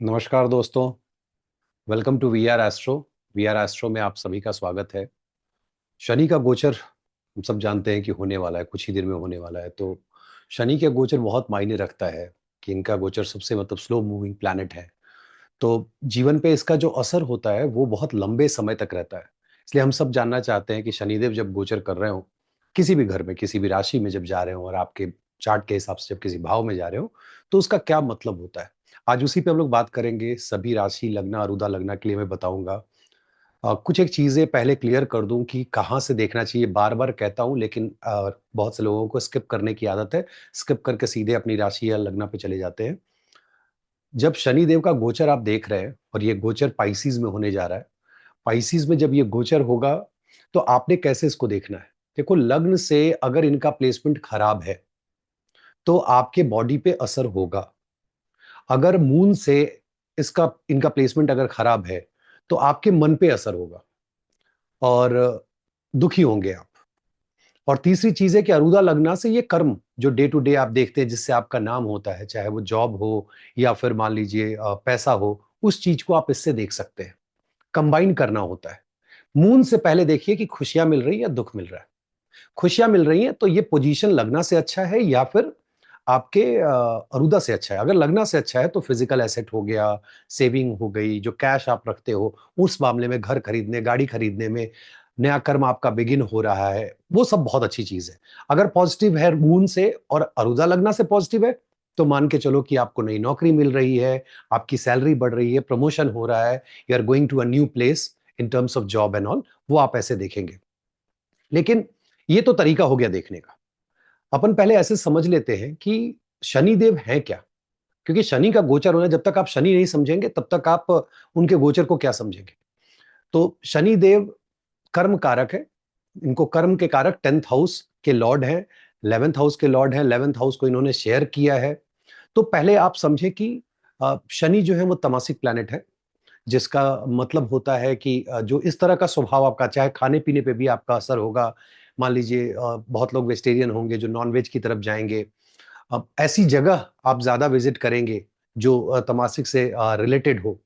नमस्कार दोस्तों। Welcome to we are astro में आप सभी का स्वागत है। शनि का गोचर हम सब जानते हैं कि होने वाला है, कुछ ही दिन में होने वाला है। तो शनि का गोचर बहुत मायने रखता है कि इनका गोचर सबसे स्लो मूविंग प्लैनेट है। तो जीवन पे इसका जो असर होता है वो बहुत लंबे समय तक रहता है। इसलिए हम सब जानना चाहते हैं कि शनिदेव जब गोचर कर रहे हो, किसी भी घर में, किसी भी राशि में जब जा रहे हो और आपके चार्ट के हिसाब से जब किसी भाव में जा रहे हो, तो उसका क्या मतलब होता है। आज उसी पे हम लोग बात करेंगे। सभी राशि लगना, अरुदा लगना के लिए मैं बताऊंगा। कुछ एक चीजें पहले क्लियर कर दूं कि कहाँ से देखना चाहिए। बार बार कहता हूं, लेकिन बहुत से लोगों को स्किप करने की आदत है। स्किप करके सीधे अपनी राशि या लग्न पे चले जाते हैं। जब शनि देव का गोचर आप देख रहे हैं और ये गोचर पाइसिस में होने जा रहा है, पाइसिस में जब ये गोचर होगा, तो आपने कैसे इसको देखना है। देखो, लग्न से अगर इनका प्लेसमेंट खराब है तो आपके बॉडी पे असर होगा। अगर मून से इसका इनका प्लेसमेंट अगर खराब है तो आपके मन पे असर होगा और दुखी होंगे आप। और तीसरी चीज है कि अरुदा लगना से ये कर्म जो डे टू डे आप देखते हैं, जिससे आपका नाम होता है, चाहे वो जॉब हो या फिर मान लीजिए पैसा हो, उस चीज को आप इससे देख सकते हैं। कंबाइन करना होता है। मून से पहले देखिए कि खुशियां मिल रही है या दुख मिल रहा है। खुशियां मिल रही हैं तो ये पोजीशन लगना से अच्छा है या फिर आपके अरुदा से अच्छा है। अगर लगना से अच्छा है तो फिजिकल एसेट हो गया, सेविंग हो गई, जो कैश आप रखते हो उस मामले में, घर खरीदने, गाड़ी खरीदने में, नया कर्म आपका बिगिन हो रहा है, वो सब बहुत अच्छी चीज है। अगर पॉजिटिव है मून से और अरुदा लगना से पॉजिटिव है, तो मान के चलो कि आपको नई नौकरी मिल रही है, आपकी सैलरी बढ़ रही है, प्रमोशन हो रहा है, you are going to a new place in terms of job and all, वो आप ऐसे देखेंगे। लेकिन ये तो तरीका हो गया देखने का। अपन पहले ऐसे समझ लेते हैं कि शनिदेव है क्या। क्योंकि शनि का गोचर होना, जब तक आप शनि नहीं समझेंगे तब तक आप उनके गोचर को क्या समझेंगे। तो शनिदेव कर्म कारक है। इनको कर्म के कारक 10th हाउस के लॉर्ड हैं, 11th हाउस के लॉर्ड हैं। 11th हाउस को इन्होंने शेयर किया है। तो पहले आप समझे कि शनि जो है वो तमासिक प्लैनेट है, जिसका मतलब होता है कि जो इस तरह का स्वभाव आपका, चाहे खाने पीने पे भी आपका असर होगा। मान लीजिए बहुत लोग वेजिटेरियन होंगे जो नॉनवेज की तरफ जाएंगे। अब ऐसी जगह आप ज्यादा विजिट करेंगे जो तमासिक से रिलेटेड हो।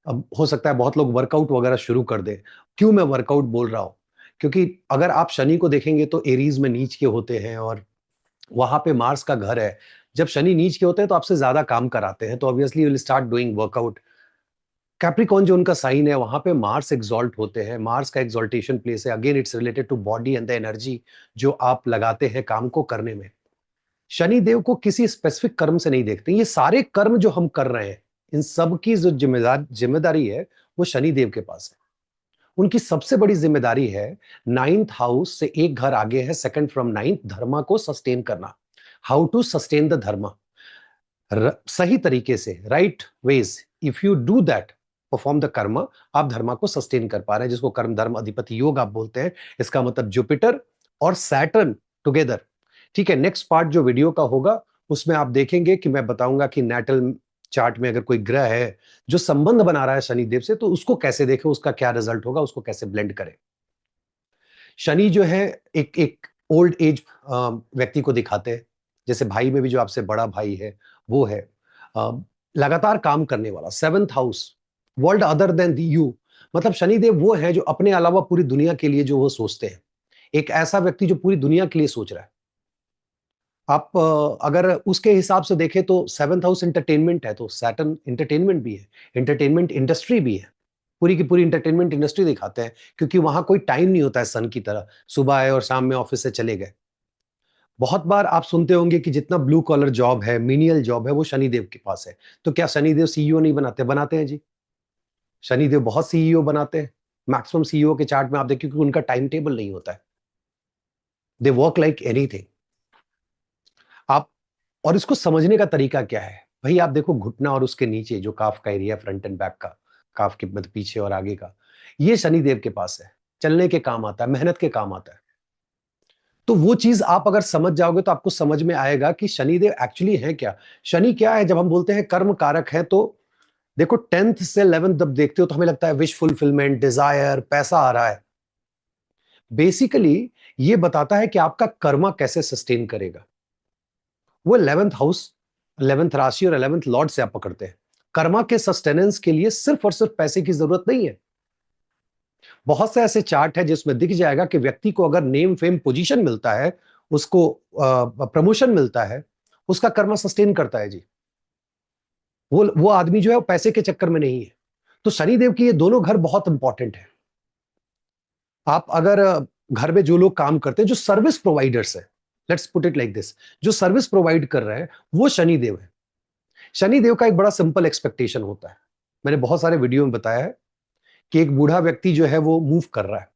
अब हो सकता है बहुत लोग वर्कआउट वगैरह शुरू कर दें। क्यों मैं वर्कआउट बोल रहा हूं? क्योंकि अगर आप शनि को देखेंगे तो एरीज में नीच के होते हैं और वहां पे मार्स का घर है। जब शनि नीच के होते हैं तो आपसे ज्यादा काम कराते हैं, तो obviously you will start doing workout. Capricorn जो उनका साइन है, वहां पे मार्स एक्सॉल्ट होते हैं। मार्स का एक्सॉल्टेशन प्लेस है। Again it's related to body and the energy जो आप लगाते हैं काम को करने में। शनि देव को किसी स्पेसिफिक कर्म से नहीं देखते। ये सारे कर्म जो हम कर रहे हैं, इन सब की जो जिम्मेदारी है वो शनि देव के पास है। उनकी सबसे बड़ी जिम्मेदारी है 9th हाउस से एक घर आगे है, सेकंड फ्रॉम 9th, धर्मा को सस्टेन करना। How to sustain the dharma, सही तरीके से, right ways, if you do that, perform the karma, आप धर्मा को सस्टेन कर पा रहे हैं, जिसको कर्म धर्म अधिपति योग आप बोलते हैं। इसका मतलब जुपिटर और सैटर्न टुगेदर। ठीक है, नेक्स्ट पार्ट जो वीडियो का होगा उसमें आप देखेंगे कि मैं बताऊंगा कि नेटल चार्ट में अगर कोई ग्रह है जो संबंध बना रहा है शनिदेव से, तो उसको कैसे देखें, उसका क्या रिजल्ट होगा, उसको कैसे ब्लेंड करें। शनि जो है एक एक ओल्ड एज व्यक्ति को दिखाते हैं। जैसे भाई में भी जो आपसे बड़ा भाई है वो है अ, लगातार काम करने वाला। 7th house, world other than you, मतलब शनिदेव वो है जो अपने अलावा पूरी दुनिया के लिए जो वो सोचते हैं। एक ऐसा व्यक्ति जो पूरी दुनिया के लिए सोच रहा है। आप अगर उसके हिसाब से देखें तो 7th हाउस एंटरटेनमेंट है, तो सैटर्न एंटरटेनमेंट भी है, एंटरटेनमेंट इंडस्ट्री भी है। पूरी की पूरी एंटरटेनमेंट इंडस्ट्री दिखाते हैं, क्योंकि वहां कोई टाइम नहीं होता है सन की तरह, सुबह आए और शाम में ऑफिस से चले गए। बहुत बार आप सुनते होंगे कि जितना ब्लू कॉलर जॉब है, मीनियल जॉब है, वो शनिदेव के पास है। तो क्या शनिदेव सीईओ नहीं बनाते? बनाते हैं जी। शनिदेव बहुत सीईओ बनाते हैं। मैक्सिमम सीईओ के चार्ट में आप देखिए, क्योंकि उनका टाइम टेबल नहीं होता है। They work like anything. आप, और इसको समझने का तरीका क्या है भाई? आप देखो घुटना और उसके नीचे जो काफ का एरिया, फ्रंट एंड बैक का, काफ के मतलब पीछे और आगे का, ये शनिदेव के पास है। चलने के काम आता है, मेहनत के काम आता है। तो वो चीज आप अगर समझ जाओगे तो आपको समझ में आएगा कि शनिदेव एक्चुअली है क्या। शनि क्या है? जब हम बोलते हैं कर्म कारक है, तो देखो 10th से 11th जब देखते हो तो हमें लगता है विश फुलफिलमेंट, डिजायर, पैसा आ रहा है। बेसिकली ये बताता है कि आपका कर्मा कैसे सस्टेन करेगा। वो 11th हाउस, 11th राशि और 11th लॉर्ड से आप पकड़ते हैं। कर्मा के सस्टेनेंस के लिए सिर्फ और सिर्फ पैसे की जरूरत नहीं है। बहुत से ऐसे चार्ट है जिसमें दिख जाएगा कि व्यक्ति को अगर नेम फेम पोजीशन मिलता है, उसको प्रमोशन मिलता है, उसका कर्मा सस्टेन करता है जी। वो आदमी जो है वो पैसे के चक्कर में नहीं है। तो शनिदेव की ये दोनों घर बहुत इंपॉर्टेंट है। आप अगर घर में जो लोग काम करते हैं, जो सर्विस प्रोवाइडर्स है, let's put it like this, जो सर्विस प्रोवाइड कर रहे हैं वो शनिदेव है। शनिदेव का एक बड़ा सिंपल एक्सपेक्टेशन होता है। मैंने बहुत सारे वीडियो में बताया है कि एक बूढ़ा व्यक्ति जो है वो मूव कर रहा है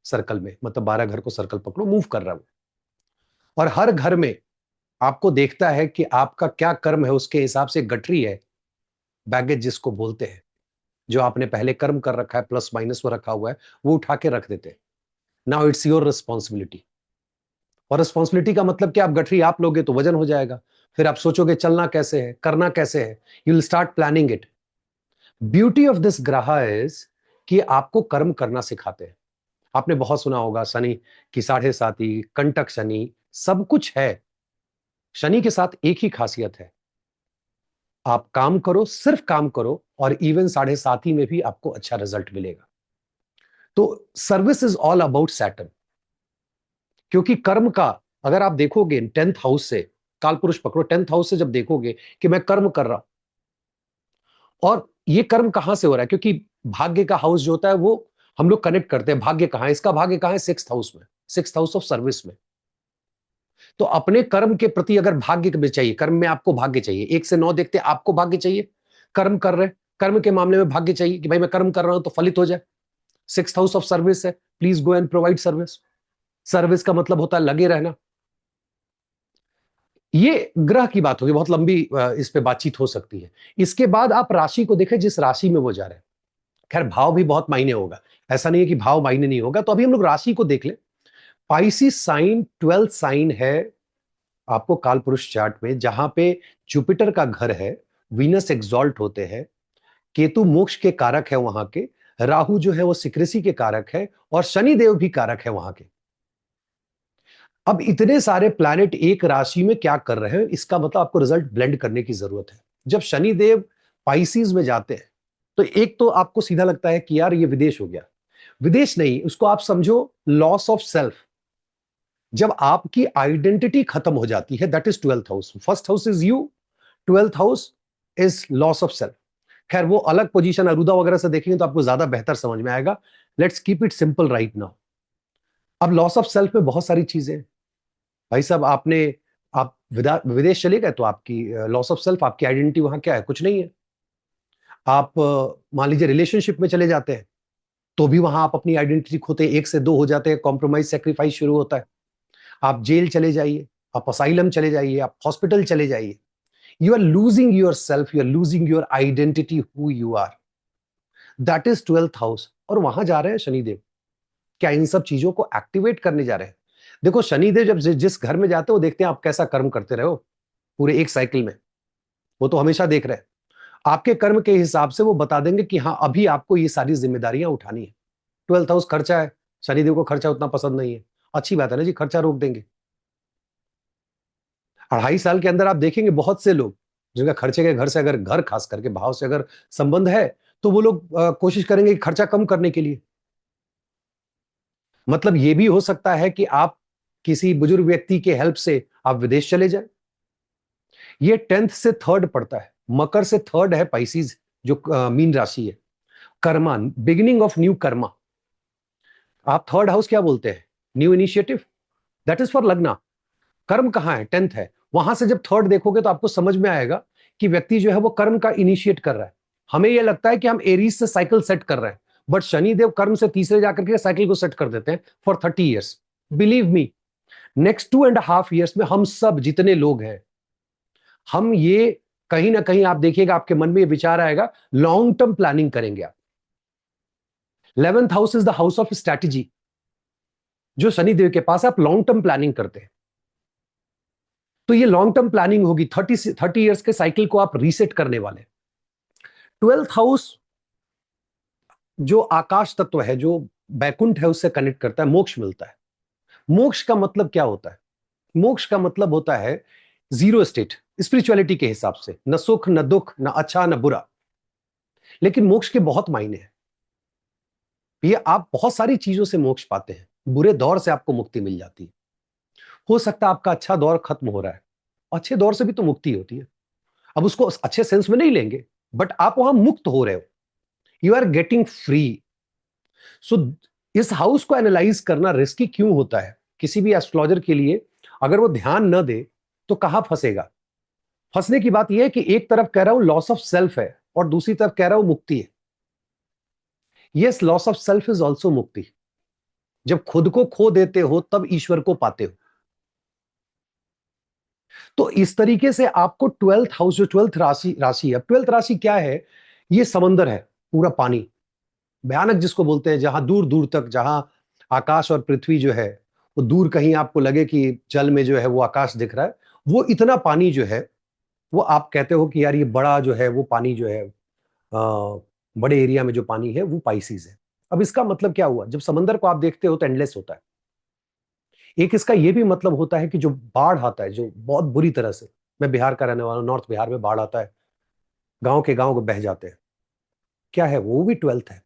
सर्कल में, मतलब 12 घर को सर्कल पकड़ो, मूव कर रहा है वो। और हर घर में आपको देखता है कि आपका क्या कर्म है, उसके हिसाब से गठरी है, बैगेज जिसको बोलते हैं, जो आपने पहले कर्म कर रखा है, प्लस माइनस वो रखा हुआ है, वो उठा के रख देते हैं। Now it's your responsibility. और रिस्पॉन्सिबिलिटी का मतलब कि आप गठरी आप लोगे तो वजन हो जाएगा, फिर आप सोचोगे चलना कैसे है, करना कैसे है, you will start planning it. Beauty of this ग्रह इज कि आपको कर्म करना सिखाते हैं। आपने बहुत सुना होगा शनि की 7.5, कंटक शनि, सब कुछ है। शनि के साथ एक ही खासियत है, आप काम करो, सिर्फ काम करो, और इवन 7.5 में भी आपको अच्छा रिजल्ट मिलेगा। तो service is all about Saturn. क्योंकि कर्म का अगर आप देखोगे 10th हाउस से, काल पुरुष पकड़ो, 10th हाउस से जब देखोगे कि मैं कर्म कर रहा हूं, और ये कर्म कहां से हो रहा है, क्योंकि भाग्य का हाउस जो होता है वो हम लोग कनेक्ट करते हैं। भाग्य कहां है, इसका भाग्य कहां है, 6th हाउस में, 6th हाउस ऑफ सर्विस में। तो अपने कर्म के प्रति अगर भाग्य में चाहिए, कर्म में आपको भाग्य चाहिए, 1 से 9 देखते हैं, आपको भाग्य चाहिए, कर्म कर रहे हैं, कर्म के मामले में भाग्य चाहिए कि भाई मैं कर्म कर रहा हूं तो फलित हो जाए। 6th हाउस ऑफ सर्विस है, please go and provide service. Service का मतलब होता है लगे रहना। ये ग्रह की बात होगी, बहुत लंबी इस पे बातचीत हो सकती है। इसके बाद आप राशि को देखें, जिस राशि में वो जा रहे हैं। खैर भाव भी बहुत मायने होगा, ऐसा नहीं है कि भाव मायने नहीं होगा। तो अभी हम लोग राशि को देख लें। पाइसिस साइन 12th साइन है आपको काल पुरुष चार्ट में, जहां पे जुपिटर का घर है, वीनस एग्जॉल्ट होते हैं, केतु मोक्ष के कारक है वहां के, राहु जो है वो सिक्रेसी के कारक है, और शनि देव भी कारक है वहां के। अब इतने सारे प्लैनेट एक राशि में क्या कर रहे हैं, इसका मतलब आपको रिजल्ट ब्लेंड करने की जरूरत है। जब शनि देव पाइसिस में जाते हैं तो एक तो आपको सीधा लगता है कि यार ये विदेश हो गया। विदेश नहीं, उसको आप समझो लॉस ऑफ सेल्फ। जब आपकी आइडेंटिटी खत्म हो जाती है, that is 12th house. First house is you, 12th house is loss of self. खैर वो अलग पोजीशन अरुदा वगैरह से देखेंगे तो आपको ज्यादा बेहतर समझ में आएगा। Let's keep it simple right now. अब लॉस ऑफ सेल्फ में बहुत सारी चीजें, भाई साहब आप विदेश चले गए तो आपकी लॉस ऑफ सेल्फ, आपकी आइडेंटिटी वहां क्या है, कुछ नहीं है। आप मान लीजिए रिलेशनशिप में चले जाते हैं तो भी वहां आप अपनी आइडेंटिटी खोते हैं, 1 से 2 हो जाते हैं, कॉम्प्रोमाइज सेक्रीफाइस शुरू होता है। आप जेल चले जाइए, आप असाइलम चले जाइए, आप हॉस्पिटल चले जाइए, you are losing yourself, you are losing your identity, who you are. That is 12th house. और वहां जा रहे हैं शनिदेव, क्या इन सब चीजों को एक्टिवेट करने जा रहे हैं। देखो शनिदेव जब जिस घर में जाते हो, देखते हैं आप कैसा कर्म करते रहो पूरे एक साइकिल में, वो तो हमेशा देख रहे हैं। आपके कर्म के हिसाब से वो बता देंगे कि हाँ अभी आपको ये सारी जिम्मेदारियां उठानी है। 12th हाउस खर्चा है, शनिदेव को खर्चा उतना पसंद नहीं है, अच्छी बात है ना जी, खर्चा रोक देंगे। 2.5 साल के अंदर आप देखेंगे बहुत से लोग जिनका खर्चे के घर से, अगर घर खास करके भाव से अगर संबंध है, तो वो लोग कोशिश करेंगे कि खर्चा कम करने के लिए। मतलब ये भी हो सकता है कि आप किसी बुजुर्ग व्यक्ति के हेल्प से आप विदेश चले जाए। ये 10th से 3rd पड़ता है, मकर से 3rd है पाइसिस, जो मीन राशि है। Karma, beginning of new Karma. आप 3rd हाउस क्या बोलते हैं, new initiative, that is for लग्ना। कर्म कहां है, 10th है। वहां से जब 3rd देखोगे तो आपको समझ में आएगा कि व्यक्ति जो है वो कर्म का इनिशिएट कर रहा है। हमें यह लगता है कि हम एरीज से साइकिल सेट कर रहे हैं, बट शनिदेव कर्म से तीसरे जाकर के साइकिल को सेट कर देते हैं for 30 years. Believe me, next 2.5 years में हम सब जितने लोग हैं, हम ये कहीं ना कहीं आप देखिएगा आपके मन में ये विचार आएगा, लॉन्ग टर्म प्लानिंग करेंगे आप। 11th house is the house of strategy. जो शनिदेव के पास आप लॉन्ग टर्म प्लानिंग करते हैं, तो ये लॉन्ग टर्म प्लानिंग होगी। 30 ईयर्स के साइकिल को आप रीसेट करने वाले। 12th हाउस जो आकाश तत्व है, जो बैकुंठ है, उससे कनेक्ट करता है, मोक्ष मिलता है। मोक्ष का मतलब क्या होता है, मोक्ष का मतलब होता है जीरो स्टेट। स्पिरिचुअलिटी के हिसाब से, न सुख न दुख न अच्छा न बुरा। लेकिन मोक्ष के बहुत मायने हैं। ये आप बहुत सारी चीजों से मोक्ष पाते हैं। बुरे दौर से आपको मुक्ति मिल जाती है। हो सकता है आपका अच्छा दौर खत्म हो रहा है, अच्छे दौर से भी तो मुक्ति होती है। अब उसको अच्छे सेंस में नहीं लेंगे, बट आप वहां मुक्त हो रहे हो, यू आर गेटिंग फ्री। सो इस हाउस को एनालाइज करना रिस्की क्यों होता है किसी भी एस्ट्रोलॉजर के लिए? अगर वो ध्यान न दे तो कहां फंसेगा? फंसने की बात यह है कि एक तरफ कह रहा हूं लॉस ऑफ सेल्फ है और दूसरी तरफ कह रहा हूं मुक्ति है। Yes, loss of self is also मुक्ति। जब खुद को खो देते हो तब ईश्वर को पाते हो। तो इस तरीके से आपको ट्वेल्थ हाउस, जो ट्वेल्थ राशि राशि है, ट्वेल्थ राशि क्या है? ये समंदर है, पूरा पानी, भयानक जिसको बोलते हैं, जहां दूर दूर तक, जहां आकाश और पृथ्वी जो है वो दूर, कहीं आपको लगे कि जल में जो है वो आकाश दिख रहा है, वो इतना पानी जो है, वो आप कहते हो कि यार ये बड़ा जो है वो पानी जो है, बड़े एरिया में जो पानी है वो पाइसीज है। अब इसका मतलब क्या हुआ? जब समंदर को आप देखते हो तो एंडलेस होता है। एक इसका ये भी मतलब होता है कि जो बाढ़ आता है, जो बहुत बुरी तरह से, मैं बिहार का रहने वाला हूं, नॉर्थ बिहार में बाढ़ आता है, गांव के गांव को बह जाते हैं, क्या है वो भी ट्वेल्थ है।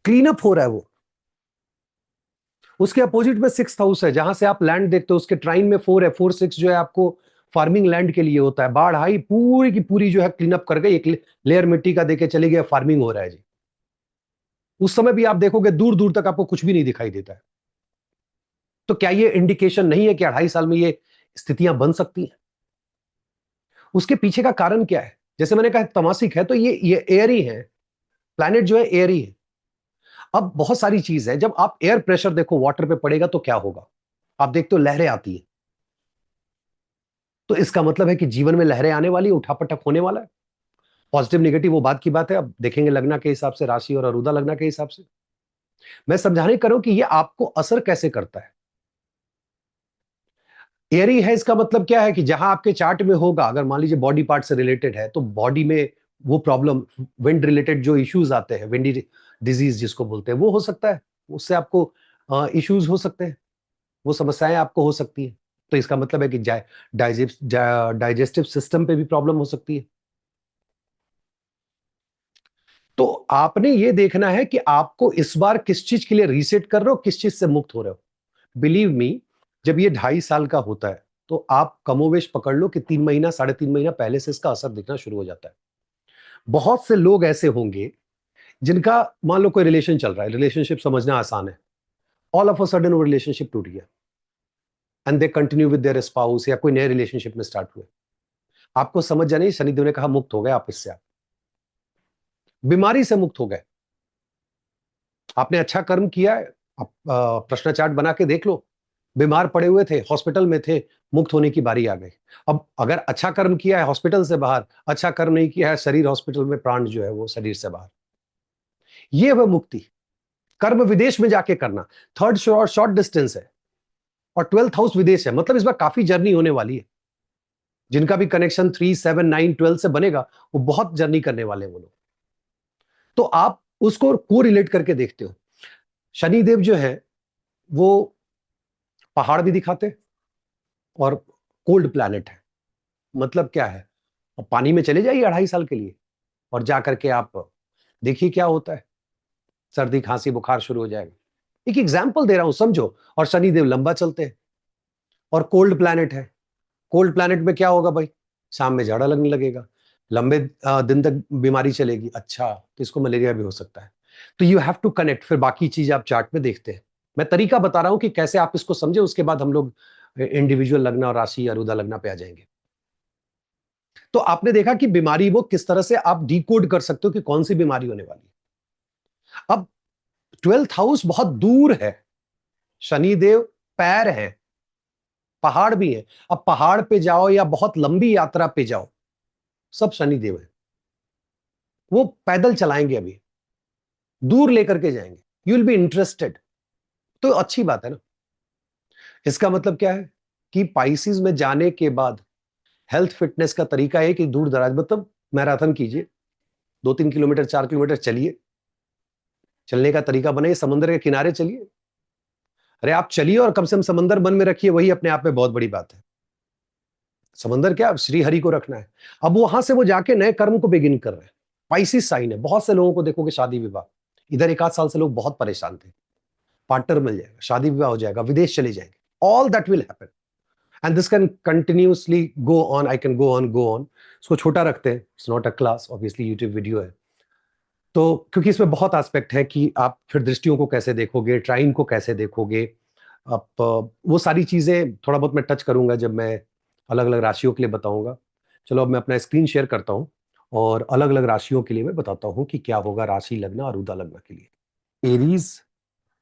क्लीन अप हो रहा है वो। उसके अपोजिट में सिक्स हाउस है, जहां से आप लैंड देखते हो, उसके ट्राइन में फोर है, फोर सिक्स जो है आपको फार्मिंग लैंड के लिए होता है। बाढ़ आई, पूरी की पूरी जो है क्लीन अप कर गई, एक लेयर मिट्टी का देके चली गई, फार्मिंग हो रहा है जी। उस समय भी आप देखोगे दूर दूर तक आपको कुछ भी नहीं दिखाई देता है। तो क्या ये इंडिकेशन नहीं है कि 2.5 साल में ये स्थितियां बन सकती हैं? उसके पीछे का कारण क्या है? जैसे मैंने कहा तमासिक है, तो ये एयर ही है, प्लैनेट जो है एयर ही है। अब बहुत सारी चीज है, जब आप एयर प्रेशर देखो वाटर पे पड़ेगा तो क्या होगा? आप देखते हो लहरें आती है, तो इसका मतलब है कि जीवन में लहरें आने वाली, उठापटक होने वाला है। पॉजिटिव नेगेटिव वो बात की बात है, अब देखेंगे लगना के हिसाब से, राशि और अरुदा लगना के हिसाब से। मैं समझाने करूं कि ये आपको असर कैसे करता है। एयरी है, इसका मतलब क्या है कि जहां आपके चार्ट में होगा, अगर मान लीजिए बॉडी पार्ट से रिलेटेड है, तो बॉडी में वो प्रॉब्लम, विंड रिलेटेड जो इश्यूज आते हैं, विंडी डिजीज जिसको बोलते हैं, वो हो सकता है। उससे आपको इश्यूज हो सकते हैं, वो समस्याएं आपको हो सकती है। तो इसका मतलब है कि डाइजेस्टिव सिस्टम पे भी प्रॉब्लम हो सकती है। तो आपने ये देखना है कि आपको इस बार किस चीज के लिए रीसेट कर रहे हो, किस चीज से मुक्त हो रहे हो। बिलीव मी, जब ये 2.5 साल का होता है तो आप कमोवेश पकड़ लो कि 3 महीना, 3.5 महीना पहले से इसका असर दिखना शुरू हो जाता है। बहुत से लोग ऐसे होंगे जिनका, मान लो कोई रिलेशन चल रहा है, रिलेशनशिप समझना आसान है, ऑल ऑफ अ सडन वो रिलेशनशिप टूट गया and they continue with their spouse, या कोई नए रिलेशनशिप में स्टार्ट हुए। आपको समझ जाने, शनिदेव ने कहा मुक्त हो गए आप इससे, आप बीमारी से मुक्त हो गए। आपने अच्छा कर्म किया है, आप प्रश्न चार्ट बना के देख लो, बीमार पड़े हुए थे, हॉस्पिटल में थे, मुक्त होने की बारी आ गई। अब अगर अच्छा कर्म किया है हॉस्पिटल से बाहर, अच्छा कर्म नहीं किया है शरीर हॉस्पिटल में, प्राण जो है वो शरीर से बाहर, ये वह मुक्ति। कर्म विदेश में जाके करना, थर्ड शॉर्ट डिस्टेंस है और ट्वेल्थ हाउस विदेश है, मतलब इस बार काफी जर्नी होने वाली है। जिनका भी कनेक्शन 3, 7, 9, 12 से बनेगा, वो बहुत जर्नी करने वाले हैं वो लोग। तो आप उसको को रिलेट करके देखते हो। शनिदेव जो है वो पहाड़ भी दिखाते और कोल्ड प्लैनेट है। मतलब क्या है? अब पानी में चले जाइए 2.5 साल के लिए और जा करके आप देखिए क्या होता है, सर्दी खांसी बुखार शुरू हो जाएगा। एक एग्जाम्पल दे रहा हूं, समझो। और शनिदेव लंबा चलते हैं और कोल्ड प्लैनेट है। कोल्ड प्लैनेट में क्या होगा भाई? शाम में जाड़ा लगने लगेगा, लंबे दिन तक बीमारी चलेगी। अच्छा, तो इसको मलेरिया भी हो सकता है। तो यू हैव टू कनेक्ट, फिर बाकी चीज आप चार्ट में देखते हैं। मैं तरीका बता रहा हूं कि कैसे आप इसको समझे, उसके बाद हम लोग इंडिविजुअल लगना और राशि या रुदा लगना पे आ जाएंगे। तो आपने देखा कि बीमारी वो किस तरह से आप डिकोड कर सकते हो कि कौन सी बीमारी होने वाली है। अब ट्वेल्थ हाउस बहुत दूर है, शनिदेव पैर है, पहाड़ भी है। अब पहाड़ पे जाओ या बहुत लंबी यात्रा पे जाओ, सब शनिदेव है। वो पैदल चलाएंगे, अभी दूर लेकर के जाएंगे, यू विल बी इंटरेस्टेड। तो अच्छी बात है ना। इसका मतलब क्या है कि पाइसिस में जाने के बाद हेल्थ फिटनेस का तरीका है कि दूर दराज, मतलब मैराथन कीजिए, 2-3 किलोमीटर 4 किलोमीटर चलिए। चलने का तरीका बनाइए, समुद्र के किनारे चलिए। अरे आप चलिए और कम से कम समंदर मन में रखिए, वही अपने आप में बहुत बड़ी बात है। समंदर क्या, श्री हरि को रखना है। अब वहां से वो जाके नए कर्म को बिगिन कर रहे हैं। स्पाइसी साइन है। बहुत से लोगों को देखोगे शादी विवाह, इधर एक आध साल से लोग बहुत परेशान थे, पार्टनर मिल जाएगा, शादी विवाह हो जाएगा, विदेश चले जाएंगे, all that will happen and this can continuously go on. I can go on. इसको छोटा रखते हैं, it's not a class, obviously YouTube video है। तो क्योंकि इसमें बहुत एस्पेक्ट है कि आप फिर दृष्टियों को कैसे देखोगे, ट्राइन को कैसे देखोगे, आप वो सारी चीजें थोड़ा बहुत मैं टच करूंगा जब मैं अलग अलग राशियों के लिए बताऊंगा। चलो अब मैं अपना स्क्रीन शेयर करता हूं और अलग अलग राशियों के लिए मैं बताता हूं कि क्या होगा राशि लग्न और उदा लग्न के लिए। एरीज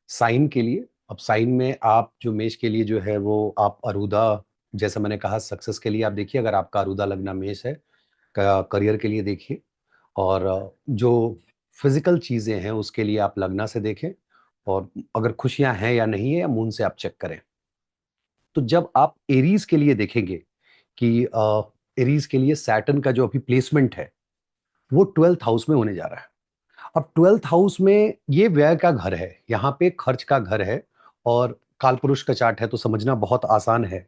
साइन के लिए, अब साइन में आप जो मेष के लिए जो है वो आप अरुदा, जैसे मैंने कहा सक्सेस के लिए आप देखिए, अगर आपका अरुदा लग्न मेष है, करियर के लिए देखिए। और जो फिजिकल चीजें हैं उसके लिए आप लग्ना से देखें, और अगर खुशियां हैं या नहीं है या मून से आप चेक करें। तो जब आप एरीज के लिए देखेंगे कि एरीज के लिए सैटर्न का जो अभी प्लेसमेंट है वो 12th हाउस में होने जा रहा है। अब 12th हाउस में ये व्यय का घर है, यहाँ पे खर्च का घर है, और कालपुरुष का चार्ट है तो समझना बहुत आसान है।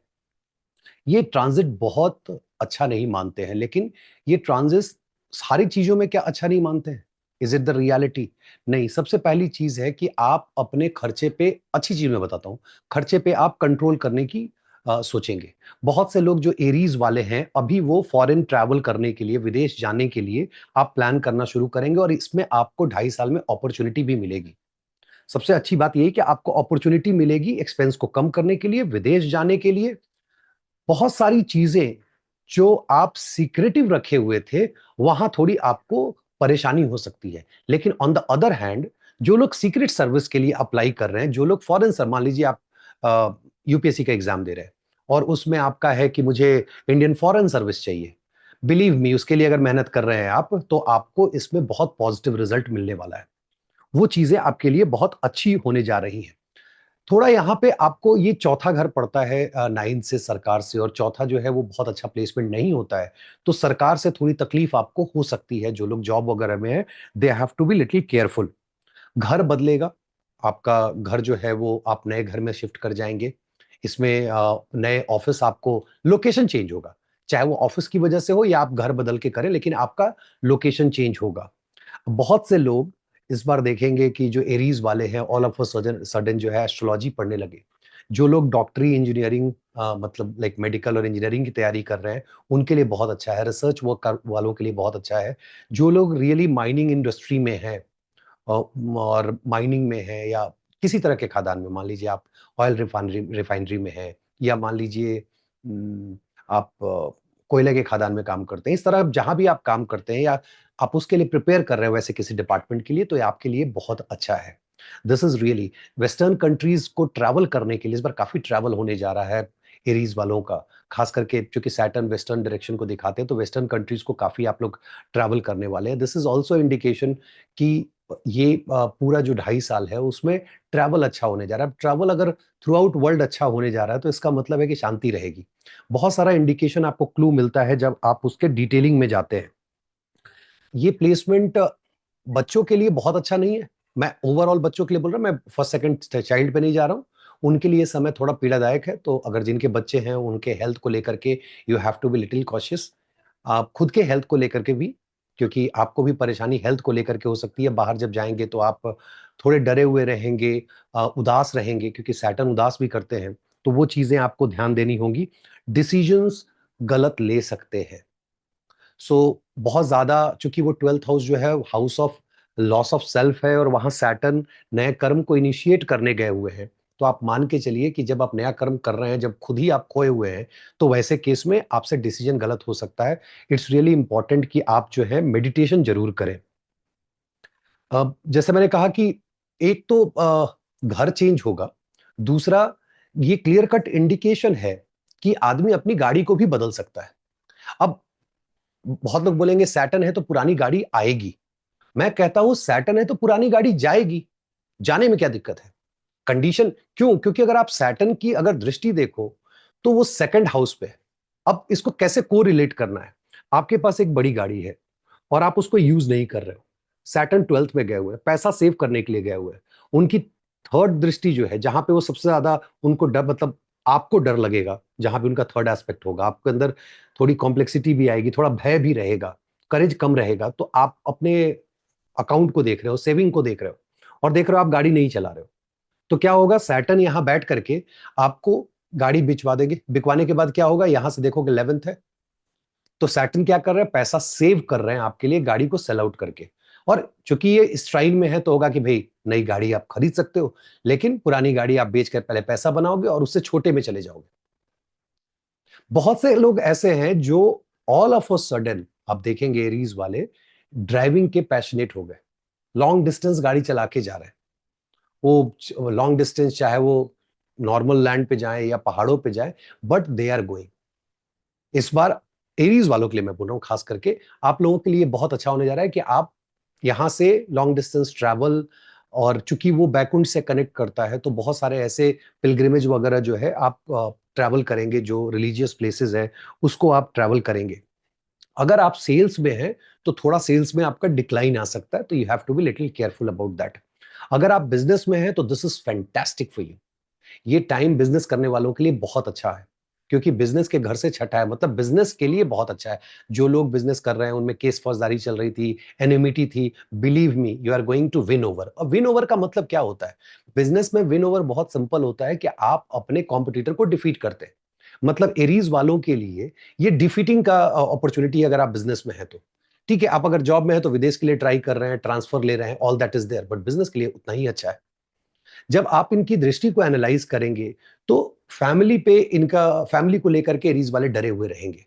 ये ट्रांजिट बहुत अच्छा नहीं मानते हैं, लेकिन ये ट्रांजिट सारी चीजों में क्या अच्छा नहीं मानते हैं? Is it the reality? नहीं। सबसे पहली चीज है कि आप अपने खर्चे पे, अच्छी चीज मैं बताता हूं, खर्चे पे आप कंट्रोल करने की सोचेंगे। बहुत से लोग जो एरीज वाले हैं अभी वो फॉरेन ट्रैवल करने के लिए, विदेश जाने के लिए आप प्लान करना शुरू करेंगे, और इसमें आपको 2.5 साल में अपॉर्चुनिटी भी मिलेगी। सबसे अच्छी बात यह है कि आपको अपॉर्चुनिटी मिलेगी एक्सपेंस को कम करने के लिए, विदेश जाने के लिए। बहुत सारी चीजें जो आप सीक्रेटिव रखे हुए थे, वहां थोड़ी आपको परेशानी हो सकती है। लेकिन ऑन द अदर हैंड, जो लोग सीक्रेट सर्विस के लिए अप्लाई कर रहे हैं, जो लोग फॉरेन सर, मान लीजिए आप यूपीएससी का एग्जाम दे रहे हैं और उसमें आपका है कि मुझे इंडियन फॉरेन सर्विस चाहिए, बिलीव मी, उसके लिए अगर मेहनत कर रहे हैं आप, तो आपको इसमें बहुत पॉजिटिव रिजल्ट मिलने वाला है। वो चीजें आपके लिए बहुत अच्छी होने जा रही हैं। थोड़ा यहाँ पे आपको, ये चौथा घर पड़ता है 9 से सरकार से, और चौथा जो है वो बहुत अच्छा प्लेसमेंट नहीं होता है, तो सरकार से थोड़ी तकलीफ आपको हो सकती है। जो लोग जॉब वगैरह में है, they have to be little careful. घर बदलेगा, आपका घर जो है वो आप नए घर में शिफ्ट कर जाएंगे। इसमें नए ऑफिस, आपको लोकेशन चेंज होगा, चाहे वो ऑफिस की वजह से हो या आप घर बदल के करें, लेकिन आपका लोकेशन चेंज होगा। बहुत से लोग इस बार देखेंगे कि जो एरीज वाले हैं all of a sudden sudden जो है एस्ट्रोलॉजी पढ़ने लगे। जो लोग डॉक्टरी इंजीनियरिंग, मतलब लाइक मेडिकल और इंजीनियरिंग की तैयारी कर रहे हैं, उनके लिए बहुत अच्छा है। रिसर्च वर्क वालों के लिए बहुत अच्छा है। जो लोग रियली माइनिंग इंडस्ट्री में हैं, और माइनिंग में है, या किसी तरह के खादान में, मान लीजिए आप ऑयल रिफाइनरी में है, या मान लीजिए आप कोयले के खादान में काम करते हैं, इस तरह जहां भी आप काम करते हैं, या आप उसके लिए प्रिपेयर कर रहे हो वैसे किसी डिपार्टमेंट के लिए, तो ये आपके लिए बहुत अच्छा है। This is really, western countries को ट्रैवल करने के लिए इस बार काफी ट्रैवल होने जा रहा है एरीज वालों का। खास करके क्योंकि सैटर्न वेस्टर्न डायरेक्शन को दिखाते हैं, तो वेस्टर्न कंट्रीज को काफी आप लोग ट्रैवल करने वाले हैं। दिस इज ऑल्सो इंडिकेशन कि ये पूरा जो 2.5 साल है उसमें ट्रैवल अच्छा होने जा रहा है। ट्रैवल अगर थ्रू आउट वर्ल्ड अच्छा होने जा रहा है, तो इसका मतलब है कि शांति रहेगी। बहुत सारा इंडिकेशन आपको क्लू मिलता है जब आप उसके डिटेलिंग में जाते हैं। ये प्लेसमेंट बच्चों के लिए बहुत अच्छा नहीं है। मैं ओवरऑल बच्चों के लिए बोल रहा हूं, मैं फर्स्ट सेकंड चाइल्ड पे नहीं जा रहा हूं। उनके लिए समय थोड़ा पीड़ादायक है, तो अगर जिनके बच्चे हैं उनके हेल्थ को लेकर के you have to be little cautious. आप खुद के हेल्थ को लेकर के भी, क्योंकि आपको भी परेशानी हेल्थ को लेकर के हो सकती है। बाहर जब जाएंगे तो आप थोड़े डरे हुए रहेंगे, उदास रहेंगे, क्योंकि सैटर्न उदास भी करते हैं। तो वो चीजें आपको ध्यान देनी होंगी। डिसीजंस गलत ले सकते हैं। सो बहुत ज्यादा, चूंकि वो 12th हाउस जो है house of loss of self है, और वहां सैटर्न नए कर्म को इनिशिएट करने गए हुए हैं। तो आप मान के चलिए कि जब आप नया कर्म कर रहे हैं, जब खुद ही आप खोए हुए हैं, तो वैसे केस में आपसे डिसीजन गलत हो सकता है। इट्स रियली इंपॉर्टेंट कि आप जो है मेडिटेशन जरूर करें। जैसे मैंने कहा कि एक तो घर चेंज होगा, दूसरा ये क्लियर कट इंडिकेशन है कि आदमी अपनी गाड़ी को भी बदल सकता है। अब बहुत लोग बोलेंगे सैटर्न है तो पुरानी गाड़ी आएगी। मैं कहता हूं सैटर्न है तो पुरानी गाड़ी जाएगी, जाने में क्या दिक्कत है? कंडीशन क्यों? क्योंकि अगर आप सैटर्न की अगर दृष्टि देखो, तो वो सेकंड हाउस पे है। अब इसको कैसे को रिलेट करना है? आपके पास एक बड़ी गाड़ी है और आप उसको यूज नहीं कर रहे हो। सैटर्न 12th में गए हुए हैं, पैसा सेव करने के लिए गए हुए हैं। उनकी थर्ड दृष्टि जो है, जहां पे वो सबसे ज्यादा उनको डर, मतलब आपको डर लगेगा, जहां पे उनका थर्ड एस्पेक्ट होगा, आपके अंदर थोड़ी कॉम्प्लेक्सिटी भी आएगी, थोड़ा भय भी रहेगा, करेज कम रहेगा, तो आप अपने अकाउंट को देख रहे हो, सेविंग को देख रहे हो, और देख रहे हो आप गाड़ी नहीं चला रहे हो, तो क्या होगा, सैटर्न यहां बैठ करके आपको गाड़ी बिचवा देंगे। बिकवाने के बाद क्या होगा, यहां से देखोगे 11th है, तो सैटर्न क्या कर रहे हैं, पैसा सेव कर रहे हैं आपके लिए गाड़ी को सेल आउट करके। और चूंकि ये स्ट्राइल में है तो होगा कि भाई नई गाड़ी आप खरीद सकते हो, लेकिन पुरानी गाड़ी आप बेच कर पहले पैसा बनाओगे और उससे छोटे में चले जाओगे। बहुत से लोग ऐसे हैं जो ऑल ऑफ अ सडन आप देखेंगे एरीज वाले ड्राइविंग के पैशनेट हो गए, लॉन्ग डिस्टेंस गाड़ी चला के जा रहे हैं। वो लॉन्ग डिस्टेंस चाहे वो नॉर्मल लैंड पे जाएं या पहाड़ों पे जाएं, बट दे आर गोइंग। इस बार एरीज वालों के लिए मैं बोल रहा हूं, खास करके आप लोगों के लिए बहुत अच्छा होने जा रहा है कि आप यहां से लॉन्ग डिस्टेंस ट्रैवल, और चूंकि वो बैकुंठ से कनेक्ट करता है तो बहुत सारे ऐसे पिलग्रिमेज वगैरह जो है आप ट्रैवल करेंगे, जो रिलीजियस प्लेसेस है उसको आप ट्रैवल करेंगे। अगर आप सेल्स में हैं तो थोड़ा सेल्स में आपका डिक्लाइन आ सकता है, तो you have to be little careful about that. अगर आप बिजनेस में हैं तो this is fantastic for you. ये टाइम बिजनेस करने वालों के लिए बहुत अच्छा है, क्योंकि बिजनेस के घर से छठा है, मतलब बिजनेस के लिए बहुत अच्छा है। जो लोग बिजनेस कर रहे हैं उनमें केस फौजदारी चल रही थी, एनिमिटी थी, believe me you are going to win over. अब विन ओवर का मतलब क्या होता है, बिजनेस में विन ओवर बहुत सिंपल होता है कि आप अपने कॉम्पिटिटर को डिफीट करते हैं। मतलब एरीज वालों के लिए ये डिफीटिंग का अपॉर्चुनिटी है, अगर आप बिजनेस में है तो। ठीक है, आप अगर जॉब में है तो विदेश के लिए ट्राई कर रहे हैं, ट्रांसफर ले रहे हैं, all that is there, but business के लिए उतना ही अच्छा है। जब आप इनकी दृष्टि को एनालाइज करेंगे तो फैमिली पे इनका, फैमिली को लेकर के एरीज वाले डरे हुए रहेंगे।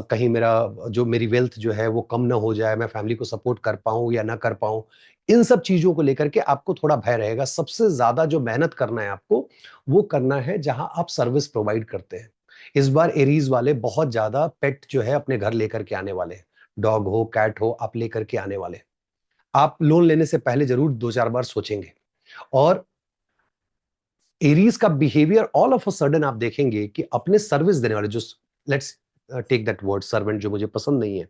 कहीं मेरा जो मेरी वेल्थ जो है वो कम ना हो जाए, मैं फैमिली को सपोर्ट कर पाऊं या ना कर पाऊं, इन सब चीजों को लेकर के आपको थोड़ा भय रहेगा। सबसे ज्यादा जो मेहनत करना है आपको, वो करना है जहां आप सर्विस प्रोवाइड करते हैं। इस बार एरीज वाले बहुत ज्यादा पेट जो है अपने घर लेकर के आने वाले हैं, डॉग हो कैट हो आप लेकर के आने वाले हैं। आप लोन लेने से पहले जरूर दो चार बार सोचेंगे। और एरीज का behaviour all of a sudden आप देखेंगे कि अपने सर्विस देने वाले जो, let's take that word servant, जो मुझे पसंद नहीं है,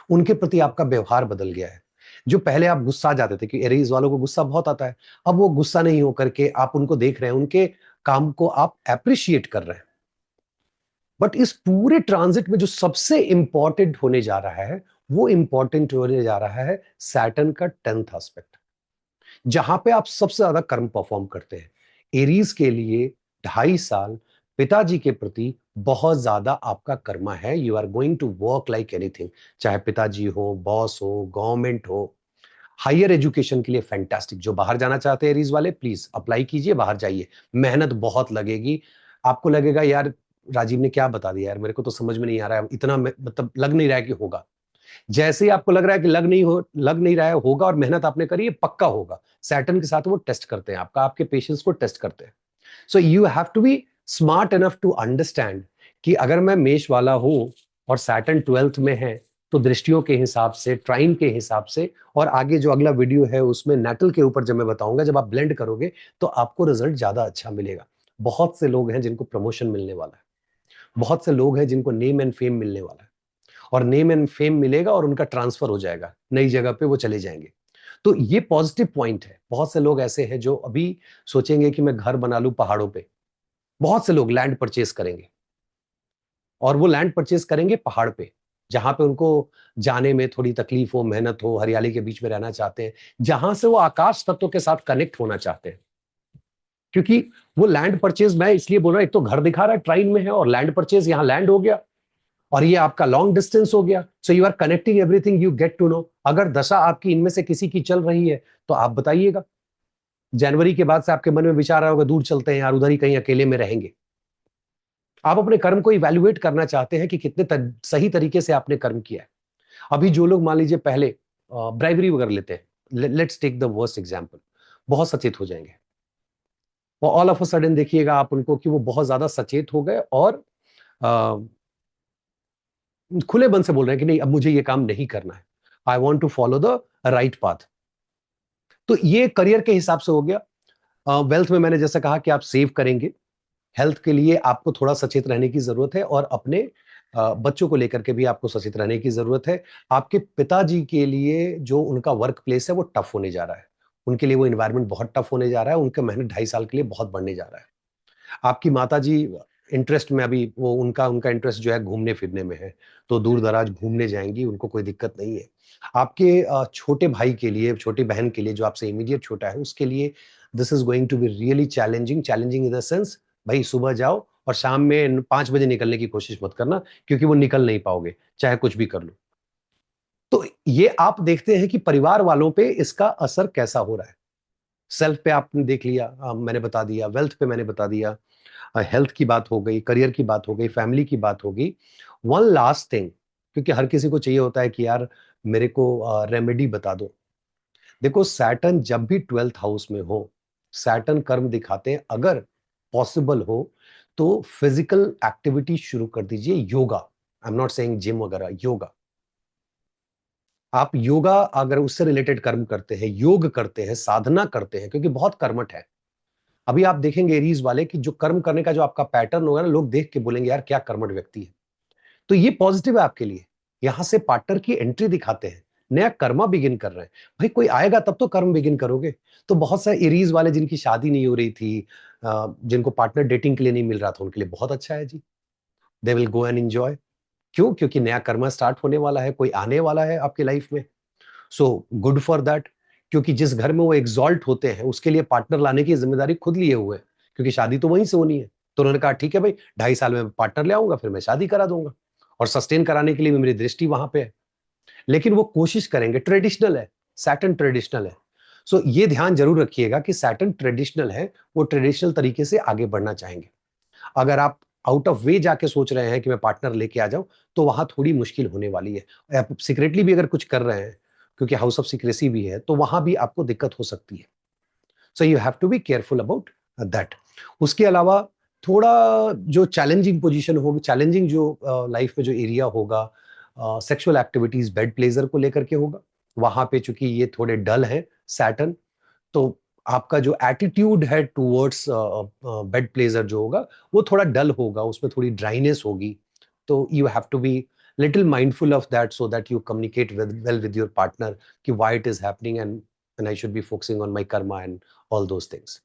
उनके प्रति आपका व्यवहार बदल गया है। जो पहले आप गुस्सा आ जाते थे, कि एरीज वालों को गुस्सा बहुत आता है, अब वो गुस्सा नहीं होकर के आप उनको देख रहे हैं, उनके काम को आप एप्रिशिएट कर रहे हैं। बट इस पूरे ट्रांजिट में जो सबसे इंपॉर्टेंट होने जा रहा है, वो इंपॉर्टेंट होने जा रहा है सैटर्न का 10th एस्पेक्ट, जहां पे आप सबसे ज्यादा कर्म परफॉर्म करते हैं। एरीज के लिए 2.5 साल पिताजी के प्रति बहुत ज्यादा आपका कर्मा है। You are going to work like anything, चाहे पिताजी हो, बॉस हो, गवर्नमेंट हो। हायर एजुकेशन के लिए फैंटास्टिक। जो बाहर जाना चाहते हैं एरीज वाले, प्लीज अप्लाई कीजिए, बाहर जाइए। मेहनत बहुत लगेगी, आपको लगेगा यार राजीव ने क्या बता दिया यार, मेरे को तो समझ में नहीं आ रहा है, इतना मतलब लग नहीं रहा है कि होगा। जैसे ही आपको लग रहा है कि लग नहीं रहा है होगा, और मेहनत आपने करी है, पक्का होगा। सैटर्न के साथ वो टेस्ट करते हैं आपका, आपके पेशेंस को टेस्ट करते हैं। So you have to be smart enough to understand कि अगर मैं मेष वाला हूं और सैटर्न 12th में है, तो दृष्टियों के हिसाब से, ट्राइन के हिसाब से, और आगे जो अगला वीडियो है उसमें नेटल के ऊपर जब मैं बताऊंगा, जब आप ब्लेंड करोगे तो आपको रिजल्ट ज्यादा अच्छा मिलेगा। बहुत से लोग हैं जिनको प्रमोशन मिलने वाला है, बहुत से लोग हैं जिनको नेम एंड फेम मिलने वाला है, और नेम एंड फेम मिलेगा और उनका ट्रांसफर हो जाएगा, नई जगह पे वो चले जाएंगे। तो ये पॉजिटिव पॉइंट है। बहुत से लोग ऐसे हैं जो अभी सोचेंगे कि मैं घर बना लूं पहाड़ों पे। बहुत से लोग लैंड परचेस करेंगे, और वो लैंड परचेस करेंगे पहाड़ पे, जहां पे उनको जाने में थोड़ी तकलीफ हो, मेहनत हो, हरियाली के बीच में रहना चाहते हैं, जहां से वो आकाश तत्वों के साथ कनेक्ट होना चाहते हैं। क्योंकि वो लैंड परचेज, मैं इसलिए बोल रहा हूं, एक तो घर दिखा रहा है ट्राइन में है, और लैंड परचेज यहां लैंड हो गया, और ये आपका लॉन्ग डिस्टेंस हो गया। So you are connecting everything, you get to know. अगर दशा आपकी इनमें से किसी की चल रही है तो आप बताइएगा। जनवरी के बाद से आपके मन में विचार आया होगा, दूर चलते हैं यार, उधर ही कहीं अकेले में रहेंगे। आप अपने कर्म को इवैल्यूएट करना चाहते हैं कि कितने सही तरीके से आपने कर्म किया है। अभी जो लोग मान लीजिए पहले ब्राइवरी वगैरह लेते हैं, let's take the worst example, बहुत सचेत हो जाएंगे। वो ऑल ऑफ अ सडन देखिएगा आप उनको कि वो बहुत ज्यादा सचेत हो गए, और खुले मन से बोल रहे हैं कि नहीं, अब मुझे ये काम नहीं करना है, I want to follow the right path. तो ये करियर के हिसाब से हो गया। वेल्थ में मैंने जैसे कहा कि आप सेव करेंगे, हेल्थ के लिए आपको थोड़ा सचेत रहने की जरूरत है, और अपने बच्चों को लेकर के भी आपको सचेत रहने की जरूरत है। आपके पिताजी के लिए जो उनका वर्क प्लेस है वो टफ होने जा रहा है, उनके लिए वो इन्वायरमेंट बहुत टफ होने जा रहा है, उनका मेहनत 2.5 साल के लिए बहुत बढ़ने जा रहा है। आपकी माताजी इंटरेस्ट में अभी वो उनका उनका इंटरेस्ट जो है घूमने फिरने में है, तो दूर दराज घूमने जाएंगी, उनको कोई दिक्कत नहीं है। आपके छोटे भाई के लिए, छोटी बहन के लिए जो आपसे इमीडिएट छोटा है, उसके लिए this is going to be really challenging. Challenging in the sense, भाई सुबह जाओ और शाम में 5 बजे निकलने की कोशिश मत करना, क्योंकि वो निकल नहीं पाओगे चाहे कुछ भी कर लो। तो ये आप देखते हैं कि परिवार वालों पे इसका असर कैसा हो रहा है। सेल्फ पे आपने देख लिया, मैंने बता दिया, वेल्थ पे मैंने बता दिया, हेल्थ की बात हो गई, करियर की बात हो गई, फैमिली की बात हो गई। वन लास्ट थिंग, क्योंकि हर किसी को चाहिए होता है कि यार मेरे को रेमेडी बता दो। देखो, सैटर्न जब भी 12th हाउस में हो, सैटर्न कर्म दिखाते हैं। अगर पॉसिबल हो तो फिजिकल एक्टिविटी शुरू कर दीजिए, yoga. I am not saying gym वगैरह, योगा। आप योगा अगर उससे रिलेटेड कर्म करते हैं, योग करते हैं, साधना करते हैं, क्योंकि बहुत कर्मठ है। अभी आप देखेंगे एरीज वाले कि जो कर्म करने का जो आपका पैटर्न होगा ना, लोग देख के बोलेंगे यार क्या कर्मठ व्यक्ति है। तो ये पॉजिटिव है आपके लिए। यहां से पार्टनर की एंट्री दिखाते हैं, नया कर्मा बिगिन कर रहे हैं। भाई कोई आएगा तब तो कर्म बिगिन करोगे। तो बहुत सारे एरीज वाले जिनकी शादी नहीं हो रही थी, जिनको पार्टनर डेटिंग के लिए नहीं मिल रहा था, उनके लिए बहुत अच्छा है जी। They will go and enjoy. क्यों? क्योंकि नया कर्मा स्टार्ट होने वाला है, कोई आने वाला है आपकी लाइफ में। So good for that. क्योंकि जिस घर में वो एग्जॉल्ट होते हैं, उसके लिए पार्टनर लाने की जिम्मेदारी खुद लिए हुए हैं, क्योंकि शादी तो वहीं से होनी है। तो उन्होंने कहा ठीक है भाई, 2.5 साल में पार्टनर ले आऊंगा, फिर मैं शादी करा दूंगा। और सस्टेन कराने के लिए भी मेरी दृष्टि वहां पे है। लेकिन वो कोशिश करेंगे, ट्रेडिशनल है, सैटर्न ट्रेडिशनल है। सो ये ध्यान जरूर रखिएगा कि सैटर्न ट्रेडिशनल है, वो ट्रेडिशनल तरीके से आगे बढ़ना चाहेंगे। अगर आप आउट ऑफ वे जाके सोच रहे हैं कि मैं पार्टनर लेके आ जाऊं, तो वहां थोड़ी मुश्किल होने वाली है। आप सीक्रेटली भी अगर कुछ कर रहे हैं, क्योंकि हाउस ऑफ सीक्रेसी भी है, तो वहां भी आपको दिक्कत हो सकती है। So you have to be careful about that. उसके अलावा थोड़ा जो चैलेंजिंग पोजीशन होगी, चैलेंजिंग जो लाइफ में जो एरिया होगा, सेक्सुअल एक्टिविटीज, बेड प्लेजर को लेकर के होगा। वहां पे चूंकि ये थोड़े डल है सैटर्न, तो आपका जो एटीट्यूड है टूवर्ड्स बेड प्लेजर जो होगा, वो थोड़ा डल होगा, उसमें थोड़ी ड्राइनेस होगी। तो you have to be little mindful of that, so that you communicate well with your partner कि why it is happening, and I should be focusing on my karma and all those things.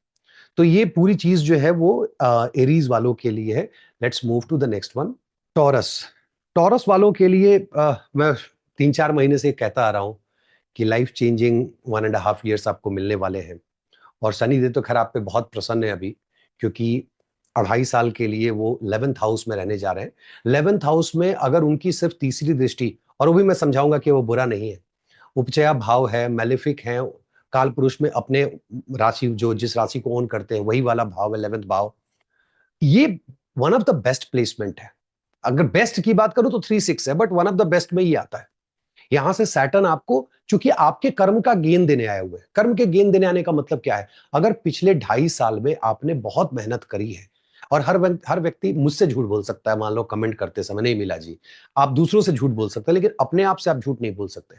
तो ये पूरी चीज जो है वो Aries वालों के लिए है। Let's move to the next one, Taurus. Taurus वालों के लिए मैं 3-4 महीने से कहता आ रहा हूं कि लाइफ चेंजिंग 1.5 years आपको मिलने वाले हैं। और शनि देव तो खैर आप पे बहुत प्रसन्न है अभी, क्योंकि 2.5 साल के लिए वो 11th हाउस में रहने जा रहे हैं। 11th हाउस में अगर उनकी सिर्फ तीसरी दृष्टि, और वो भी मैं समझाऊंगा कि वो बुरा नहीं है, उपचया भाव है, मैलिफिक है, काल पुरुष में अपने राशि, जो जिस राशि को ओन करते हैं वही वाला भाव है, 11th भाव। ये one of the best placement है। अगर बेस्ट की बात करूं तो 3-6 है, but one of the best में ही आता है। यहां से सैटर्न आपको, चूंकि आपके कर्म का गेन देने आए हुए हैं। कर्म के गेन देने आने का मतलब क्या है? अगर पिछले 2.5 साल में आपने बहुत मेहनत करी है, और हर व्यक्ति मुझसे झूठ बोल सकता है, मान लो कमेंट करते समय नहीं मिला जी, आप दूसरों से झूठ बोल सकते हैं, लेकिन अपने आप से आप झूठ नहीं बोल सकते।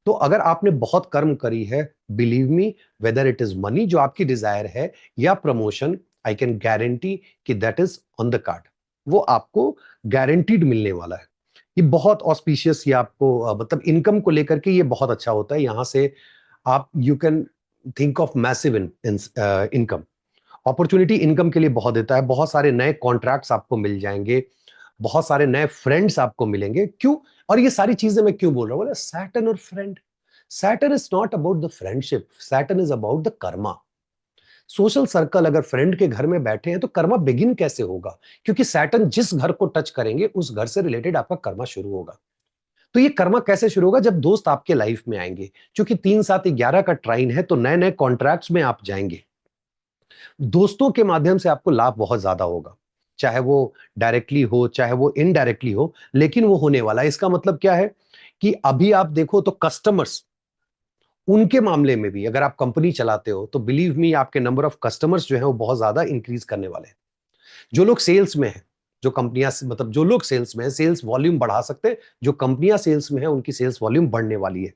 तो अगर आपने बहुत कर्म करी है, believe me, whether it is money जो आपकी डिजायर है, या प्रमोशन, आई कैन गारंटी कि that is on the card. वो आपको गारंटीड मिलने वाला है। ये बहुत ऑस्पिशियस, ये आपको मतलब इनकम को लेकर के ये बहुत अच्छा होता है। यहां से आप, you can think of massive income. Opportunity income के लिए बहुत देता है। बहुत सारे नए कॉन्ट्रैक्ट्स आपको मिल जाएंगे, बहुत सारे नए फ्रेंड्स आपको मिलेंगे। क्यों? और ये सारी चीजें मैं क्यों बोल रहा हूँ? बोले सैटर्न और friend. Saturn is not about the friendship, Saturn is about the Karma. Social circle, अगर फ्रेंड के घर में बैठे हैं तो कर्मा बिगिन कैसे होगा? क्योंकि सैटर्न जिस घर को टच करेंगे, उस घर से रिलेटेड आपका कर्मा शुरू होगा। तो ये कर्मा कैसे शुरू होगा? जब दोस्त आपके लाइफ में आएंगे। क्योंकि 3-7-11 का ट्राइन है, तो नए नए कॉन्ट्रैक्ट्स में आप जाएंगे। दोस्तों के माध्यम से आपको लाभ बहुत ज्यादा होगा, चाहे वो डायरेक्टली हो, चाहे वो इनडायरेक्टली हो, लेकिन वो होने वाला है। इसका मतलब क्या है कि अभी आप देखो तो कस्टमर्स, उनके मामले में भी अगर आप कंपनी चलाते हो, तो बिलीव मी, आपके नंबर ऑफ कस्टमर्स जो है वो बहुत ज्यादा इंक्रीज करने वाले हैं। जो लोग सेल्स में है, जो कंपनियां, मतलब जो लोग सेल्स में है, सेल्स वॉल्यूम बढ़ा सकते हैं। जो कंपनियां सेल्स में है, उनकी सेल्स वॉल्यूम बढ़ने वाली है।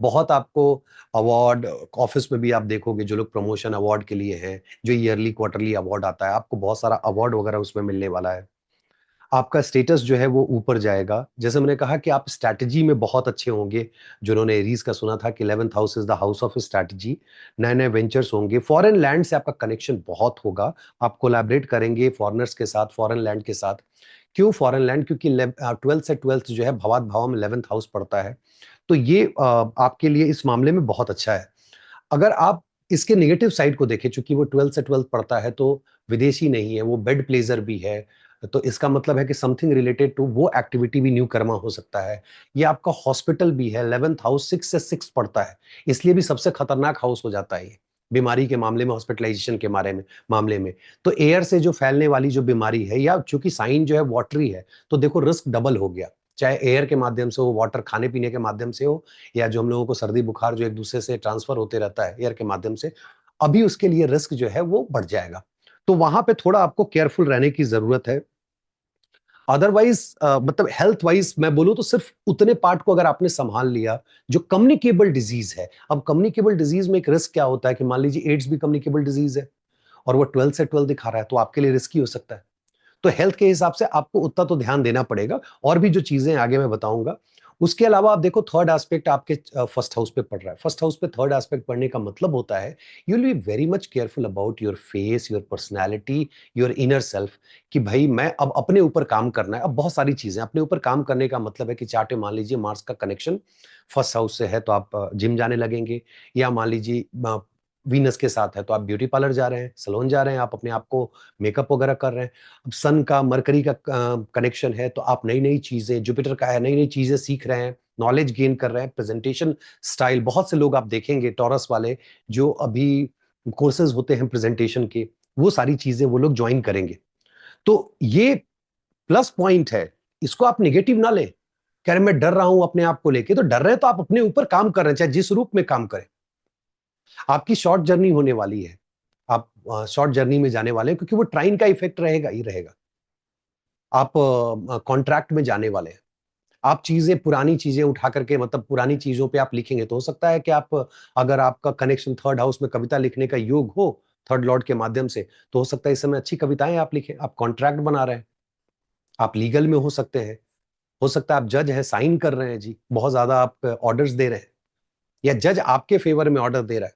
बहुत आपको अवार्ड, ऑफिस में भी आप देखोगे, जो लोग प्रमोशन अवार्ड के लिए हैं, जो ईयरली क्वार्टरली अवार्ड आता है, आपको बहुत सारा अवार्ड वगैरह उसमें मिलने वाला है। आपका स्टेटस जो है वो ऊपर जाएगा। जैसे मैंने कहा कि आप स्ट्रैटेजी में बहुत अच्छे होंगे, जिन्होंने एरीज का सुना था कि 11th house is the house of strategy. नए-नए वेंचर्स होंगे, फॉरेन लैंड से आपका कनेक्शन बहुत होगा, आप कोलैबोरेट करेंगे फॉरेनर्स के साथ, फॉरेन लैंड के साथ। क्यों फॉरेन लैंड? क्योंकि 12th से 12th जो है भवात भाव में 11th हाउस पड़ता है। तो ये आपके लिए इस मामले में बहुत अच्छा है। अगर आप इसके नेगेटिव साइड को देखें, चूंकि वो 12th से 12th पढ़ता है तो विदेशी नहीं है, वो बेड प्लेजर भी है, तो इसका मतलब है कि समथिंग रिलेटेड टू वो एक्टिविटी भी न्यू कर्मा हो सकता है। ये आपका हॉस्पिटल भी है, 11th हाउस 6 से 6 पड़ता है, इसलिए भी सबसे खतरनाक हाउस हो जाता है ये बीमारी के मामले में, हॉस्पिटलाइजेशन के मामले में। तो एयर से जो फैलने वाली जो बीमारी है, या चूंकि साइन जो है वाटरी है, तो देखो रिस्क डबल हो गया, चाहे एयर के माध्यम से हो, वाटर खाने पीने के माध्यम से हो, या जो हम लोगों को सर्दी बुखार जो एक दूसरे से ट्रांसफर होते रहता है एयर के माध्यम से, अभी उसके लिए रिस्क जो है वो बढ़ जाएगा। तो वहां पे थोड़ा आपको केयरफुल रहने की जरूरत है। अदरवाइज मतलब हेल्थ वाइज मैं बोलूं तो सिर्फ उतने पार्ट को अगर आपने संभाल लिया जो कम्युनिकेबल डिजीज है। अब कम्युनिकेबल डिजीज में एक रिस्क क्या होता है कि मान लीजिए एड्स भी कम्युनिकेबल डिजीज है और वो 12 से 12 दिखा रहा है, तो आपके लिए रिस्की हो सकता है। तो हेल्थ के हिसाब से आपको उतना तो ध्यान देना पड़ेगा, और भी जो चीजें आगे मैं बताऊंगा। उसके अलावा आप देखो थर्ड एस्पेक्ट आपके फर्स्ट हाउस पे पड़ रहा है। फर्स्ट हाउस पे थर्ड एस्पेक्ट पढ़ने का मतलब होता है you will be very much careful about your face, your personality, your inner self, कि भाई मैं अब अपने ऊपर काम करना है। अब बहुत सारी चीजें अपने ऊपर काम करने का मतलब है कि चार्ट में मान लीजिए मार्स का कनेक्शन फर्स्ट हाउस से है, तो आप जिम जाने लगेंगे, या मान लीजिए वीनस के साथ है तो आप ब्यूटी पार्लर जा रहे हैं, सलोन जा रहे हैं, आप अपने आप को मेकअप वगैरह कर रहे हैं। अब सन का मरकरी का कनेक्शन है तो आप नई नई चीजें, जुपिटर का है, नई नई चीजें सीख रहे हैं, नॉलेज गेन कर रहे हैं, प्रेजेंटेशन स्टाइल। बहुत से लोग आप देखेंगे टॉरस वाले जो अभी कोर्सेज होते हैं प्रेजेंटेशन के, वो सारी चीजें वो लोग ज्वाइन करेंगे। तो ये प्लस पॉइंट है, इसको आप नेगेटिव ना ले, कह रहे मैं डर रहा हूं अपने आप को लेके। तो डर रहे हैं तो आप अपने ऊपर काम कर रहे हैं, चाहे जिस रूप में काम करें। आपकी शॉर्ट जर्नी होने वाली है, आप शॉर्ट जर्नी में जाने वाले हैं, क्योंकि वो ट्रेन का इफेक्ट रहेगा ही रहेगा। आप कॉन्ट्रैक्ट में जाने वाले हैं। आप चीजें, पुरानी चीजें उठा करके, मतलब पुरानी चीजों पे आप लिखेंगे, तो हो सकता है कि आप, अगर आपका कनेक्शन थर्ड हाउस में कविता लिखने का योग हो थर्ड लॉर्ड के माध्यम से, तो हो सकता है इस समय अच्छी कविताएं आप लिखें। आप कॉन्ट्रैक्ट बना रहे हैं, आप लीगल में हो सकते हैं, हो सकता है आप जज हैं, साइन कर रहे हैं जी, बहुत ज्यादा आप ऑर्डर्स दे रहे हैं, या जज आपके फेवर में ऑर्डर दे रहा है,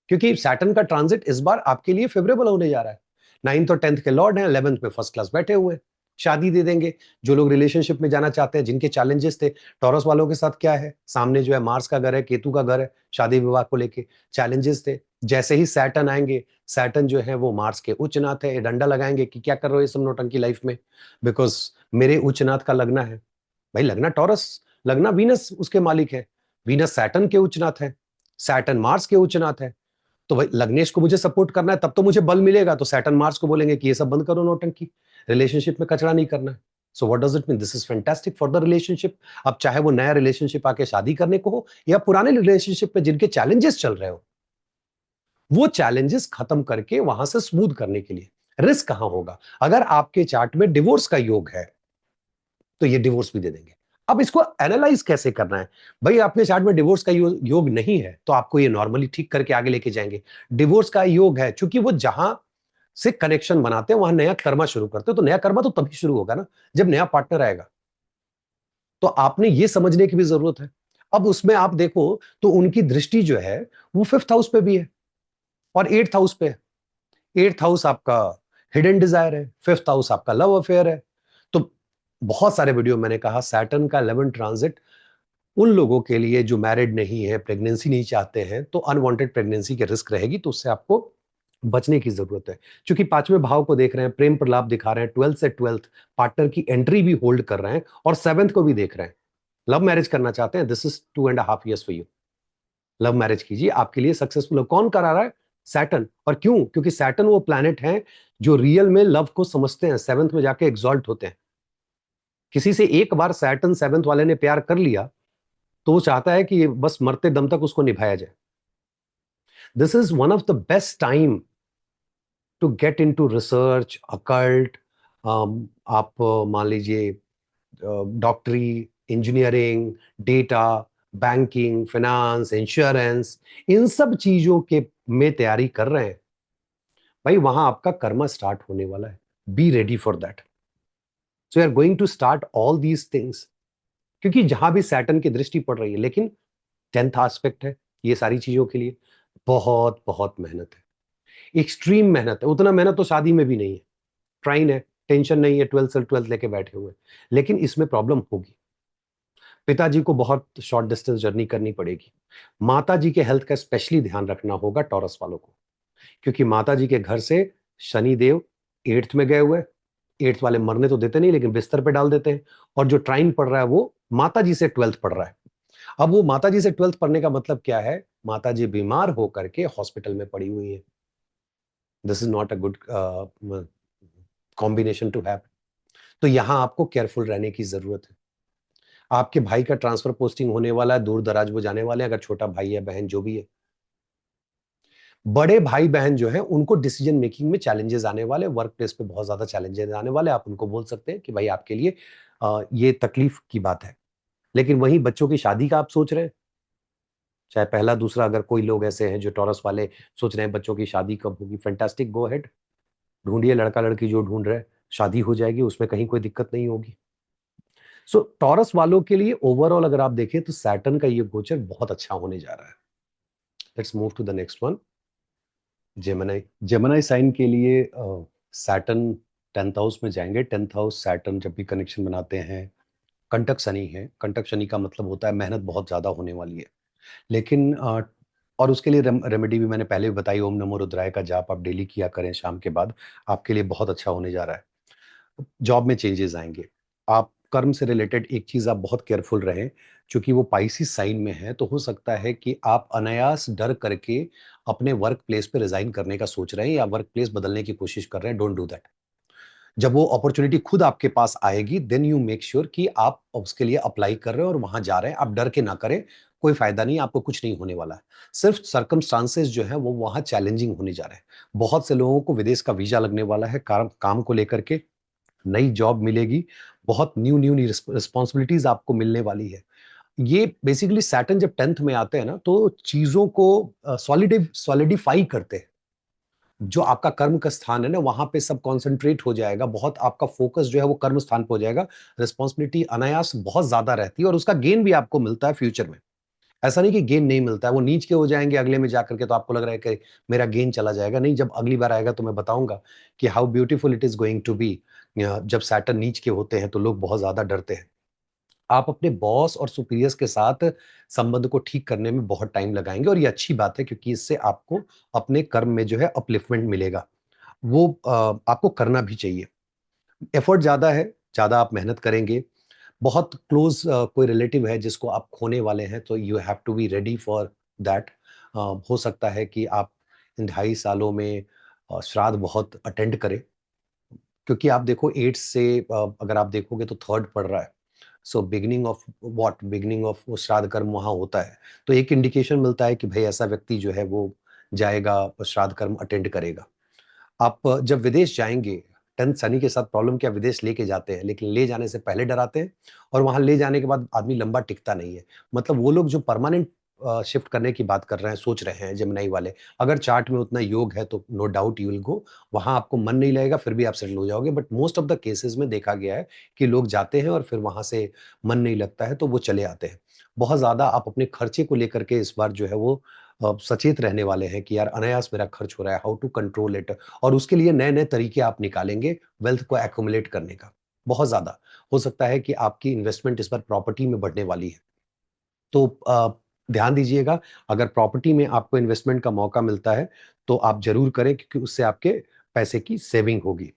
क्योंकि सैटर्न का ट्रांजिट इस बार आपके लिए फेवरेबल होने जा रहा है। 9th और 10th के लॉर्ड हैं, 11th में फर्स्ट क्लास बैठे हुए हैं, शादी दे देंगे। जो लोग रिलेशनशिप में जाना चाहते हैं, जिनके चैलेंजेस थे, टॉरस वालों के साथ क्या है, सामने जो है मार्स का घर है, केतु का घर है, शादी विवाह को लेके चैलेंजेस थे। जैसे ही सैटर्न आएंगे, सैटर्न जो है वो मार्स के उच्च नाथ है, ये डंडा लगाएंगे कि क्या कर रहे हो ये सब नौटंकी लाइफ में, बिकॉज मेरे उच्च नाथ का लगना है। भाई लगना टॉरस, लगना वीनस उसके मालिक है, वीनस सैटर्न के उच्च नाथ है, सैटर्न मार्स के उच्च नाथ है। तो भाई लग्नेश को मुझे सपोर्ट करना है, तब तो मुझे बल मिलेगा। तो सैटर्न मार्स को बोलेंगे कि ये सब बंद करो नौटंकी, रिलेशनशिप में कचरा नहीं करना है। So what does it mean? This is fantastic for the relationship. अब चाहे वो नया रिलेशनशिप आके शादी करने को हो, या पुराने रिलेशनशिप में जिनके चैलेंजेस चल रहे हो, वो चैलेंजेस खत्म करके वहां से स्मूथ करने के लिए रिस्क कहां होगा? अगर आपके चार्ट में डिवोर्स का योग है, तो ये डिवोर्स भी दे देंगे। अब इसको एनालाइज कैसे करना है? भाई आपके चार्ट में डिवोर्स का योग नहीं है, तो आपको ये नॉर्मली ठीक करके आगे लेके जाएंगे। डिवोर्स का योग है, क्योंकि वो जहां से कनेक्शन बनाते हैं वहां नया कर्मा शुरू करते हैं, तो नया कर्मा तो तभी शुरू होगा ना जब नया पार्टनर आएगा। तो आपने ये समझने की भी जरूरत है। अब उसमें आप देखो तो उनकी दृष्टि जो है वो 5th हाउस पे भी है और 8th हाउस पे है। 8th हाउस आपका हिडन डिजायर है, 5th हाउस आपका लव अफेयर है। तो बहुत सारे वीडियो मैंने कहा सैटर्न का 11 ट्रांजिट उन लोगों के लिए जो मैरिड नहीं है, प्रेगनेंसी नहीं चाहते हैं, तो अनवांटेड प्रेगनेंसी के रिस्क रहेगी, तो उससे आपको बचने की जरूरत है। क्योंकि पांचवें भाव को देख रहे हैं, प्रेम प्रलाप दिखा रहे हैं, 12th से 12th पार्टनर की एंट्री भी होल्ड कर रहे हैं, और 7th को भी देख रहे हैं। लव मैरिज करना चाहते हैं, this is 2.5 years for you. Love marriage कीजिए, आपके लिए सक्सेसफुल हो। कौन करा रहा है? सैटर्न। और क्यों? क्योंकि सैटर्न वो प्लैनेट है जो रियल में लव को समझते हैं, 7th में जाके एग्जॉल्ट होते हैं। किसी से एक बार सैटर्न 7th वाले ने प्यार कर लिया, तो वो चाहता है कि बस मरते दम तक उसको निभाया जाए। This is one of the best time to get into research, occult. आप मान लीजिए डॉक्टरी, engineering, data, banking, finance, insurance, इन सब चीजों के में तैयारी कर रहे हैं, भाई वहां आपका कर्मा स्टार्ट होने वाला है। Be ready for that. So you are going to start all these things, क्योंकि जहां भी सैटर्न की दृष्टि पड़ रही है, लेकिन 10th एस्पेक्ट है ये सारी चीजों के लिए। बहुत बहुत मेहनत है, एक्सट्रीम मेहनत है। उतना मेहनत तो शादी में भी नहीं है, ट्राइन है, टेंशन नहीं है, 12th से 12th लेके बैठे हुए। लेकिन इसमें प्रॉब्लम होगी, पिताजी को बहुत शॉर्ट डिस्टेंस जर्नी करनी पड़ेगी, माता जी के हेल्थ का स्पेशली ध्यान रखना होगा टॉरस वालों को, क्योंकि माता जी के घर से शनि देव 8th में गए हुए। 8th वाले मरने तो देते नहीं, लेकिन बिस्तर पे डाल देते हैं। और जो ट्राइन पढ़ रहा है वो माता जी से 12th पढ़ रहा है। अब वो माता जी से 12th पढ़ने का मतलब क्या है, माता जी बीमार होकर के हॉस्पिटल में पड़ी हुई है। This is not a good combination to have. तो यहां आपको केयरफुल रहने की जरूरत है। आपके भाई का ट्रांसफर पोस्टिंग होने वाला है, दूर दराज वो जाने वाले हैं, अगर छोटा भाई है बहन जो भी है। बड़े भाई बहन जो है उनको डिसीजन मेकिंग में चैलेंजेस आने वाले, वर्क प्लेस पे बहुत ज्यादा चैलेंजेस आने वाले। आप उनको बोल सकते हैं कि भाई आपके लिए ये तकलीफ की बात है। लेकिन वहीं बच्चों की शादी का आप सोच रहे हैं, चाहे पहला दूसरा, अगर कोई लोग ऐसे हैं जो टॉरस वाले सोच रहे हैं बच्चों की शादी कब होगी, फैंटास्टिक, गो अहेड, ढूंढिए लड़का लड़की जो ढूंढ रहे हैं, शादी हो जाएगी, उसमें कहीं कोई दिक्कत नहीं होगी। सो टॉरस वालों के लिए ओवरऑल अगर आप देखें तो सैटर्न का ये गोचर बहुत अच्छा होने जा रहा है। Let's move to the next one, Gemini. Gemini sign के लिए सैटर्न 10th हाउस में जाएंगे। 10th हाउस सैटर्न जब भी कनेक्शन बनाते हैं, कंटक शनि है। कंटक शनि का मतलब होता है मेहनत बहुत ज्यादा होने वाली है। लेकिन और उसके लिए रेमेडी भी मैंने पहले भी बताई, ओम नमो रुद्राय का जाप आप डेली किया करें शाम के बाद, आपके लिए बहुत अच्छा होने जा रहा है। जॉब में चेंजेस आएंगे। आप कर्म से रिलेटेड एक चीज आप बहुत केयरफुल रहें, क्योंकि वो पाइसिस साइन में है, तो हो सकता है कि आप अनायास डर करके अपने वर्क प्लेस पे रिजाइन करने का सोच रहे हैं या वर्क प्लेस बदलने की कोशिश कर रहे हैं। Don't do that. जब वो अपॉर्चुनिटी खुद आपके पास आएगी, देन यू मेक श्योर कि आप उसके लिए अप्लाई कर रहे हैं और वहां जा रहे हैं। आप डर के ना करें, कोई फायदा नहीं, आपको कुछ नहीं होने वाला है। सिर्फ सर्कमस्टांसेस जो है वो वहां चैलेंजिंग होने जा रहे हैं। बहुत से लोगों को विदेश का वीजा लगने वाला है, काम को लेकर के नई जॉब मिलेगी, बहुत न्यू न्यू रिस्पॉन्सिबिलिटीज आपको मिलने वाली है। ये बेसिकली सैटर्न जब 10th में आते हैं ना, तो चीजों को सॉलिडिफाई करते हैं। जो आपका कर्म का स्थान है ना, वहां पे सब कॉन्सेंट्रेट हो जाएगा, बहुत आपका फोकस जो है वो कर्म स्थान पे हो जाएगा। रिस्पॉन्सिबिलिटी अनायास बहुत ज्यादा रहती है और उसका गेन भी आपको मिलता है फ्यूचर में। ऐसा नहीं कि गेन नहीं मिलता है, वो नीच के हो जाएंगे अगले में जाकर के, तो आपको लग रहा है कि मेरा गेन चला जाएगा। नहीं, जब अगली बार आएगा तो मैं बताऊंगा कि how beautiful it is going to be. जब सैटर्न नीच के होते हैं तो लोग बहुत ज्यादा डरते हैं। आप अपने बॉस और सुपीरियर्स के साथ संबंध को ठीक करने में बहुत टाइम लगाएंगे, और ये अच्छी बात है, क्योंकि इससे आपको अपने कर्म में जो है अपलिफ्टमेंट मिलेगा। वो आपको करना भी चाहिए। एफर्ट ज्यादा है, ज्यादा आप मेहनत करेंगे। बहुत क्लोज कोई रिलेटिव है जिसको आप खोने वाले हैं, तो you have to be ready for that. हो सकता है कि आप इन 2.5 सालों में श्राद्ध बहुत अटेंड करें, क्योंकि आप देखो 8 से अगर आप देखोगे तो 3rd पड़ रहा है। सो बिगिनिंग ऑफ वो श्राद्ध कर्म वहां होता है। तो एक इंडिकेशन मिलता है कि भाई ऐसा व्यक्ति जो है वो जाएगा, श्राद्ध कर्म अटेंड करेगा। आप जब विदेश जाएंगे, 10th शनि के साथ प्रॉब्लम क्या, विदेश लेके जाते हैं लेकिन ले जाने से पहले डराते हैं, और वहां ले जाने के बाद आदमी लंबा टिकता नहीं है। मतलब वो लोग जो परमानेंट शिफ्ट करने की बात कर रहे हैं, सोच रहे हैं जेमिनी वाले, अगर चार्ट में उतना योग है तो no doubt you will go. वहां आपको मन नहीं लगेगा, फिर भी आप सेटल हो जाओगे। But most of the cases में देखा गया है कि लोग जाते हैं और फिर वहां से मन नहीं लगता है तो वो चले आते हैं। बहुत ज्यादा आप अपने खर्चे को लेकर के इस बार जो है वो सचेत रहने वाले हैं कि यार अनायास मेरा खर्च हो रहा है, हाउ टू कंट्रोल इट। और उसके लिए नए नए तरीके आप निकालेंगे वेल्थ को एक्युमुलेट करने का। बहुत ज्यादा हो सकता है कि आपकी इन्वेस्टमेंट इस बार प्रॉपर्टी में बढ़ने वाली है, तो ध्यान दीजिएगा। अगर प्रॉपर्टी में आपको इन्वेस्टमेंट का मौका मिलता है तो आप जरूर करें, क्योंकि उससे आपके पैसे की सेविंग होगी।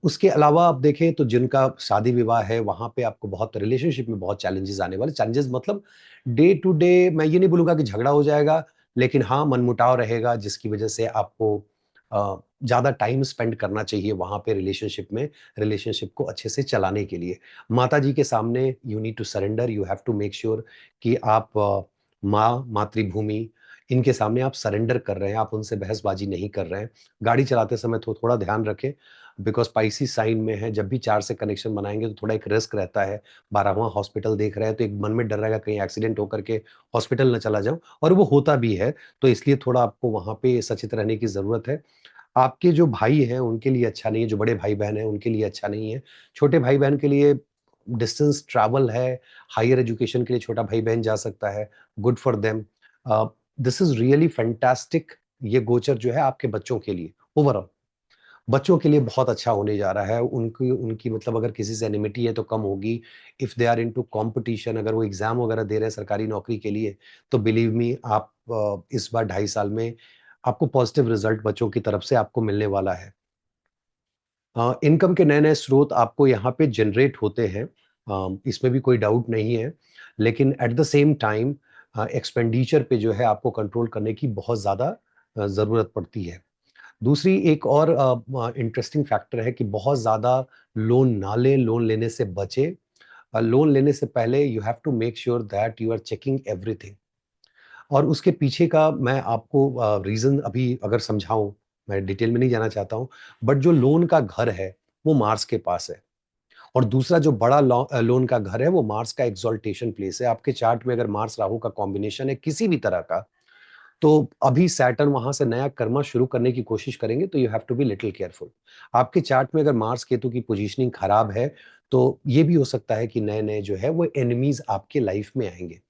उसके अलावा आप देखें तो जिनका शादी विवाह है, वहां पे आपको बहुत रिलेशनशिप में बहुत चैलेंजेस आने वाले। चैलेंजेस मतलब डे टू डे मैं ये नहीं बोलूंगा कि झगड़ा हो जाएगा, लेकिन हाँ मनमुटाव रहेगा, जिसकी वजह से आपको ज्यादा टाइम स्पेंड करना चाहिए वहां पे रिलेशनशिप में, रिलेशनशिप को अच्छे से चलाने के लिए। माता जी के सामने you need to surrender, you have to make sure कि आप माँ, मातृभूमि, इनके सामने आप सरेंडर कर रहे हैं, आप उनसे बहसबाजी नहीं कर रहे हैं। गाड़ी चलाते समय थोड़ा ध्यान रखें, बिकॉज स्पाइसी साइन में है। जब भी 4 से कनेक्शन बनाएंगे तो थोड़ा एक रिस्क रहता है। 12वां हॉस्पिटल देख रहे हैं तो एक मन में डर रहेगा कहीं एक्सीडेंट होकर के हॉस्पिटल न चला जाऊं, और वो होता भी है। तो इसलिए थोड़ा आपको वहां पे सचेत रहने की जरूरत है। आपके जो भाई हैं उनके लिए अच्छा नहीं है, जो बड़े भाई-बहन हैं उनके लिए अच्छा नहीं है। छोटे भाई-बहन के लिए डिस्टेंस ट्रैवल है, हायर एजुकेशन के लिए छोटा भाई-बहन जा सकता है, good for them. This is really fantastic. ये गोचर जो है आपके बच्चों के लिए ओवरऑल, बच्चों के लिए बहुत अच्छा होने जा रहा है। उनकी उनकी मतलब अगर किसी से एनिमिटी है तो कम होगी। If they are into competition, अगर वो एग्ज़ाम वगैरह दे रहे हैं सरकारी नौकरी के लिए, तो बिलीव मी आप इस बार 2.5 साल में आपको पॉजिटिव रिज़ल्ट बच्चों की तरफ से आपको मिलने वाला है। इनकम के नए-नए स्रोत आपको यहाँ पे जनरेट होते हैं, इसमें भी कोई डाउट नहीं है। लेकिन at the same time expenditure पे जो है आपको कंट्रोल करने की बहुत ज़्यादा ज़रूरत पड़ती है। दूसरी एक और इंटरेस्टिंग फैक्टर है कि बहुत ज़्यादा लोन ना लें, लोन लेने से बचें। लोन लेने से पहले you have to make sure that you are checking everything. और उसके पीछे का मैं आपको रीज़न अभी अगर समझाऊँ, मैं डिटेल में नहीं जाना चाहता हूँ, बट जो लोन का घर है, वो मार्स के पास है। और दूसरा जो बड़ा लोन का घर है, वो मार्स का एक्सॉल्टेशन प्लेस है। आपके चार्ट में अगर मार्स राहु का कॉम्बिनेशन है किसी भी तरह का, तो अभी सैटर्न वहाँ से नया कर्मा शुरू करने की कोशिश करेंगे, तो you have to be little careful. आपके चार्ट में अगर मार्स केतु की पोजीशनिंग खराब है, तो ये भी हो सकता है कि नए-नए जो है वो एनिमीज़ आपके लाइफ में आएँगे।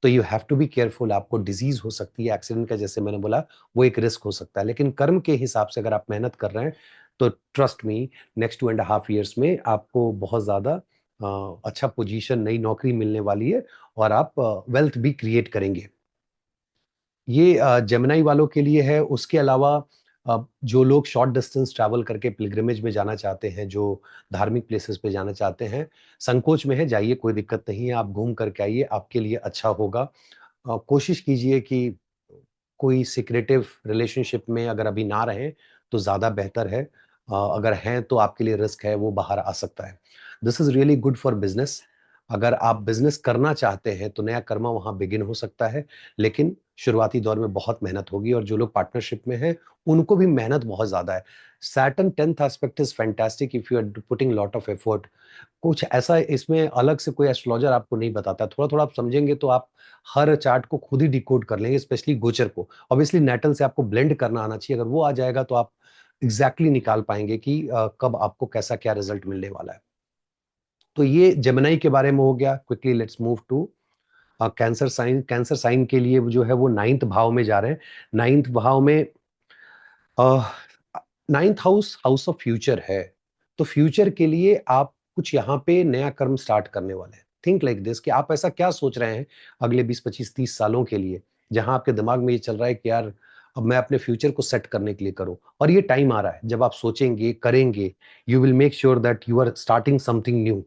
तो you have to be careful. आपको डिज़ीज़ हो सकती है, एक्सीडेंट का जैसे मैंने बोला, वो एक रिस्क हो सकता है। लेकिन कर्म के हिसाब से अगर आप मेहनत कर रहे हैं, तो trust me, next 2 and a half years में आपको बहुत ज़्यादा अच्छा पोजीशन, नई नौकरी मिलने वाली है और आप वेल्थ भी क्रिएट करेंगे। ये जेमिनी वालों के लिए है। उसके अलावा जो लोग शॉर्ट डिस्टेंस ट्रैवल करके पिलग्रिमेज में जाना चाहते हैं, जो धार्मिक प्लेसेस पे जाना चाहते हैं, संकोच में है, जाइए, कोई दिक्कत नहीं है, आप घूम करके आइए, आपके लिए अच्छा होगा। कोशिश कीजिए कि कोई सीक्रेटिव रिलेशनशिप में अगर अभी ना रहें, तो ज़्यादा बेहतर है। अगर हैं, तो आपके लिए रिस्क है, वो बाहर आ सकता है। This is really good for business. अगर आप बिज़नेस करना चाहते हैं, तो नया कर्मा वहाँ बिगिन हो सकता है, लेकिन शुरुआती दौर में बहुत मेहनत होगी और जो लोग पार्टनरशिप में हैं, उनको भी मेहनत बहुत ज़्यादा है। Saturn 10th aspect is fantastic if you are putting lot of effort. कुछ ऐसा इसमें अलग से कोई एस्ट्रोलॉजर आपको नहीं बताता है। थोड़ा-थोड़ा आप समझेंगे तो आप हर चार्ट को खुद ही डिकोड कर लेंगे, स्पेशली गोचर को। ऑब्वियसली नैटल से आपको ब्लेंड करना आना चाहिए। अगर वो आ जाएगा तो आप एग्ज़ैक्टली निकाल पाएँगे कि कब आपको कैसा क्या रिज़ल्ट मिलने वाला है। तो ये जेमिनी के बारे में हो गया। Quickly let's move to Cancer sign. Cancer sign के लिए वो जो है वो 9th भाव में जा रहे हैं। 9th भाव में अ, 9th house, house of future है। तो फ्यूचर के लिए आप कुछ यहाँ पे नया कर्म स्टार्ट करने वाले हैं। थिंक लाइक दिस कि आप ऐसा क्या सोच रहे हैं अगले 20, 25, 30 सालों के लिए, जहाँ आपके दिमाग में ये चल रहा है कि यार अब मैं अपने फ्यूचर को सेट करने के लिए करूँ। और ये टाइम आ रहा है जब आप सोचेंगे, करेंगे, you will make sure that you are starting something new.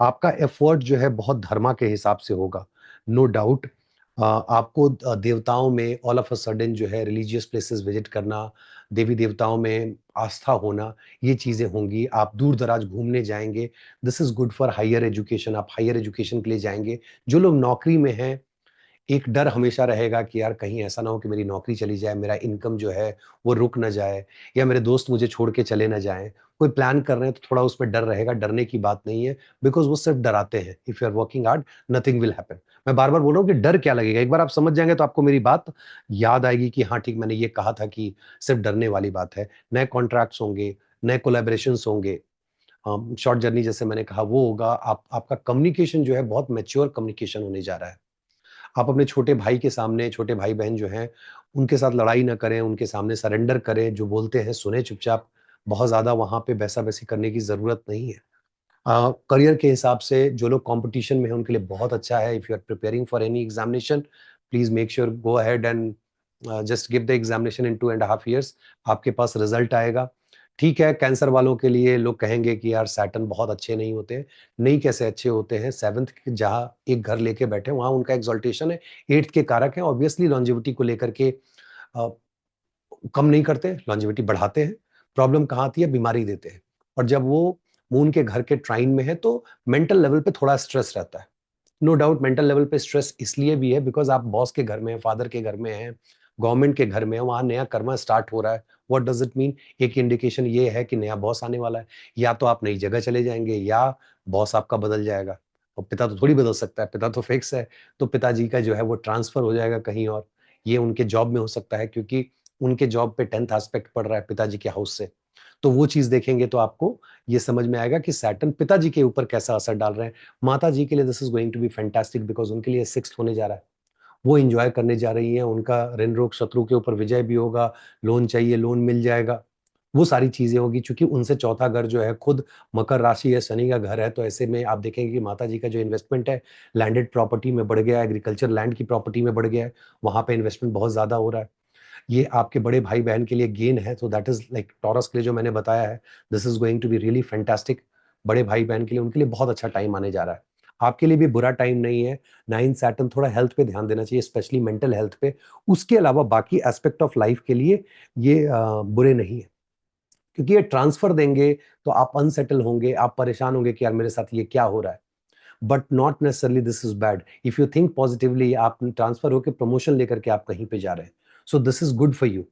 आपका एफर्ट जो है बहुत धर्मा के हिसाब से होगा, नो डाउट। आपको देवताओं में ऑल ऑफ अ सडन जो है रिलीजियस प्लेसेस विजिट करना, देवी देवताओं में आस्था होना, ये चीज़ें होंगी। आप दूर-दराज घूमने जाएँगे, this is good for higher education. आप हायर एजुकेशन के लिए जाएँगे। जो लोग नौकरी में हैं, एक डर हमेशा रहेगा कि यार कहीं ऐसा ना हो कि मेरी नौकरी चली जाए, मेरा इनकम जो है वो रुक ना जाए, या मेरे दोस्त मुझे छोड़ के चले ना जाएँ। कोई प्लान कर रहे हैं तो थोड़ा उसमें डर रहेगा, डरने की बात नहीं है, बिकॉज़ वो सिर्फ़ डराते हैं। If you are working hard, nothing will happen. मैं बार-बार बोल रहा हूँ कि डर क्या लगेगा? एक बार आप समझ जाएँगे तो आपको मेरी बात याद आएगी कि हाँ ठीक, मैंने ये कहा था कि सिर्फ़ डरने वाली बात है। नए कॉन्ट्रैक्ट्स होंगे, नए कोलैबोरेशंस होंगे, शॉर्ट जर्नी जैसे मैंने कहा वो होगा। आपका कम्युनिकेशन जो है बहुत मैच्योर कम्युनिकेशन होने जा रहा है। आप अपने छोटे भाई के सामने, छोटे भाई-बहन जो हैं, उनके साथ लड़ाई ना करें, उनके सामने सरेंडर करें, जो बोलते हैं सुनें चुपचाप। बहुत ज़्यादा वहाँ पे वैसा-वैसी करने की ज़रूरत नहीं है। करियर के हिसाब से जो लोग कॉम्पिटिशन में हैं, उनके लिए बहुत अच्छा है। If you are preparing for any examination, please make sure go ahead and just give the examination in 2 and a half years. आपके पास रिजल्ट आएगा। ठीक है, कैंसर वालों के लिए लोग कहेंगे कि यार सैटर्न बहुत अच्छे नहीं होते। नहीं, कैसे अच्छे होते हैं? 7th के जहाँ एक घर लेके बैठे हैं, वहाँ उनका एक्सॉल्टेशन है। 8th के कारक हैं, ऑब्वियसली लॉन्जेविटी को लेकर के अ, कम नहीं करते, लॉन्जेविटी बढ़ाते हैं। प्रॉब्लम कहाँ आती है? बीमारी देते हैं। और जब वो मून के घर के ट्राइन में है, तो मेंटल लेवल पे थोड़ा स्ट्रेस रहता है। नो डाउट मेंटल लेवल पे स्ट्रेस इसलिए भी है बिकॉज़ आप बॉस के घर में हैं, फादर के घर में हैं, गवर्नमेंट के घर में हैं, वहाँ नया कर्मा स्टार्ट हो रहा है। What does it mean? एक इंडिकेशन ये है कि नया बॉस आने वाला है। या तो आप नई जगह चले जाएँगे या बॉस आपका बदल जाएगा। और पिता तो थोड़ी बदल सकता है, पिता तो फिक्स है। तो पिताजी का जो है वो ट्रांसफ़र हो जाएगा कहीं और। ये उनके जॉब में हो सकता है क्योंकि उनके जॉब पे 10th एस्पेक्ट पड़ रहा है पिताजी के हाउस से, तो वो चीज़ देखेंगे तो आपको ये समझ में आएगा कि सैटर्न पिताजी के ऊपर कैसा असर डाल रहे हैं। माताजी के लिए this is going to be fantastic because उनके लिए 6th होने जा रहा है। वो एन्जॉय करने जा रही हैं, उनका ऋण रोग शत्रु के ऊपर विजय भी होगा, लोन चाहिए लोन मिल जाएगा। वो सारी चीज़ें होंगी चूँकि उनसे चौथा घर जो है खुद मकर राशि है, शनि का घर है, तो ऐसे में आप देखेंगे कि माताजी का जो इन्वेस्टमेंट है, लैंडेड प्रॉपर्टी में बढ़ गया है, एग्रीकल्चर लैंड की प्रॉपर्टी में बढ़ गया है, वहाँ पे इन्वेस्टमेंट बहुत ज़्यादा हो रहा है। ये आपके बड़े भाई-बहन के लिए गेन है, तो दैट इज़ लाइक टॉरस के लिए जो मैंने बताया है, this is going to be really fantastic. बड़े भाई-बहन के लिए, उनके लिए बहुत अच्छा टाइम आने जा रहा है। आपके लिए भी बुरा टाइम नहीं है। 9 सैटर्न थोड़ा हेल्थ पे ध्यान देना चाहिए, स्पेशली मेंटल हेल्थ पे। उसके अलावा बाकी एस्पेक्ट ऑफ लाइफ के लिए ये बुरे नहीं है। क्योंकि ये ट्रांसफर देंगे, तो आप अनसेटल होंगे, आप परेशान होंगे कि यार मेरे साथ ये क्या हो रहा है? But not necessarily this is bad. If you think positively, आप ट्रांसफर होके प्रमोशन लेकर के आप कहीं पे जा रहे हैं। So this is good for you.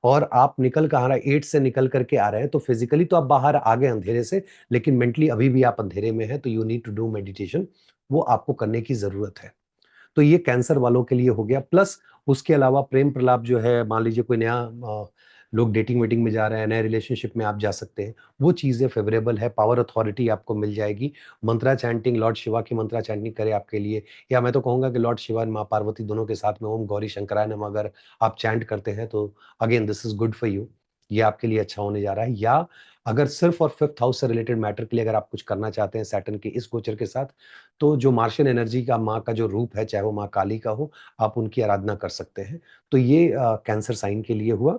और आप निकल कहाँ रहे हैं, 8 से निकल करके आ रहे हैं, तो फिज़िकली तो आप बाहर आ गए अंधेरे से, लेकिन मेंटली अभी भी आप अंधेरे में हैं, तो you need to do meditation. वो आपको करने की ज़रूरत है। तो ये कैंसर वालों के लिए हो गया। प्लस उसके अलावा प्रेम प्रलाप जो है, मान लीजिए कोई नया लोग डेटिंग वेटिंग में जा रहे हैं, नए रिलेशनशिप में आप जा सकते हैं, वो चीज़ें फेवरेबल है। पावर अथॉरिटी आपको मिल जाएगी। मंत्रा चैंटिंग, लॉर्ड शिवा की मंत्रा चैंटिंग करें आपके लिए, या मैं तो कहूँगा कि लॉर्ड शिवा माँ पार्वती दोनों के साथ में ओम गौरी शंकराय नमः अगर आप चैंट करते हैं, तो again this is good for you. ये आपके लिए अच्छा होने जा रहा है। या अगर सिर्फ और फिफ्थ हाउस से रिलेटेड मैटर के लिए अगर आप कुछ करना चाहते हैं सैटर्न के इस गोचर के साथ, तो जो मार्शियन एनर्जी का माँ का जो रूप है, चाहे वो माँ काली का हो, आप उनकी आराधना कर सकते हैं। तो ये कैंसर साइन के लिए हुआ।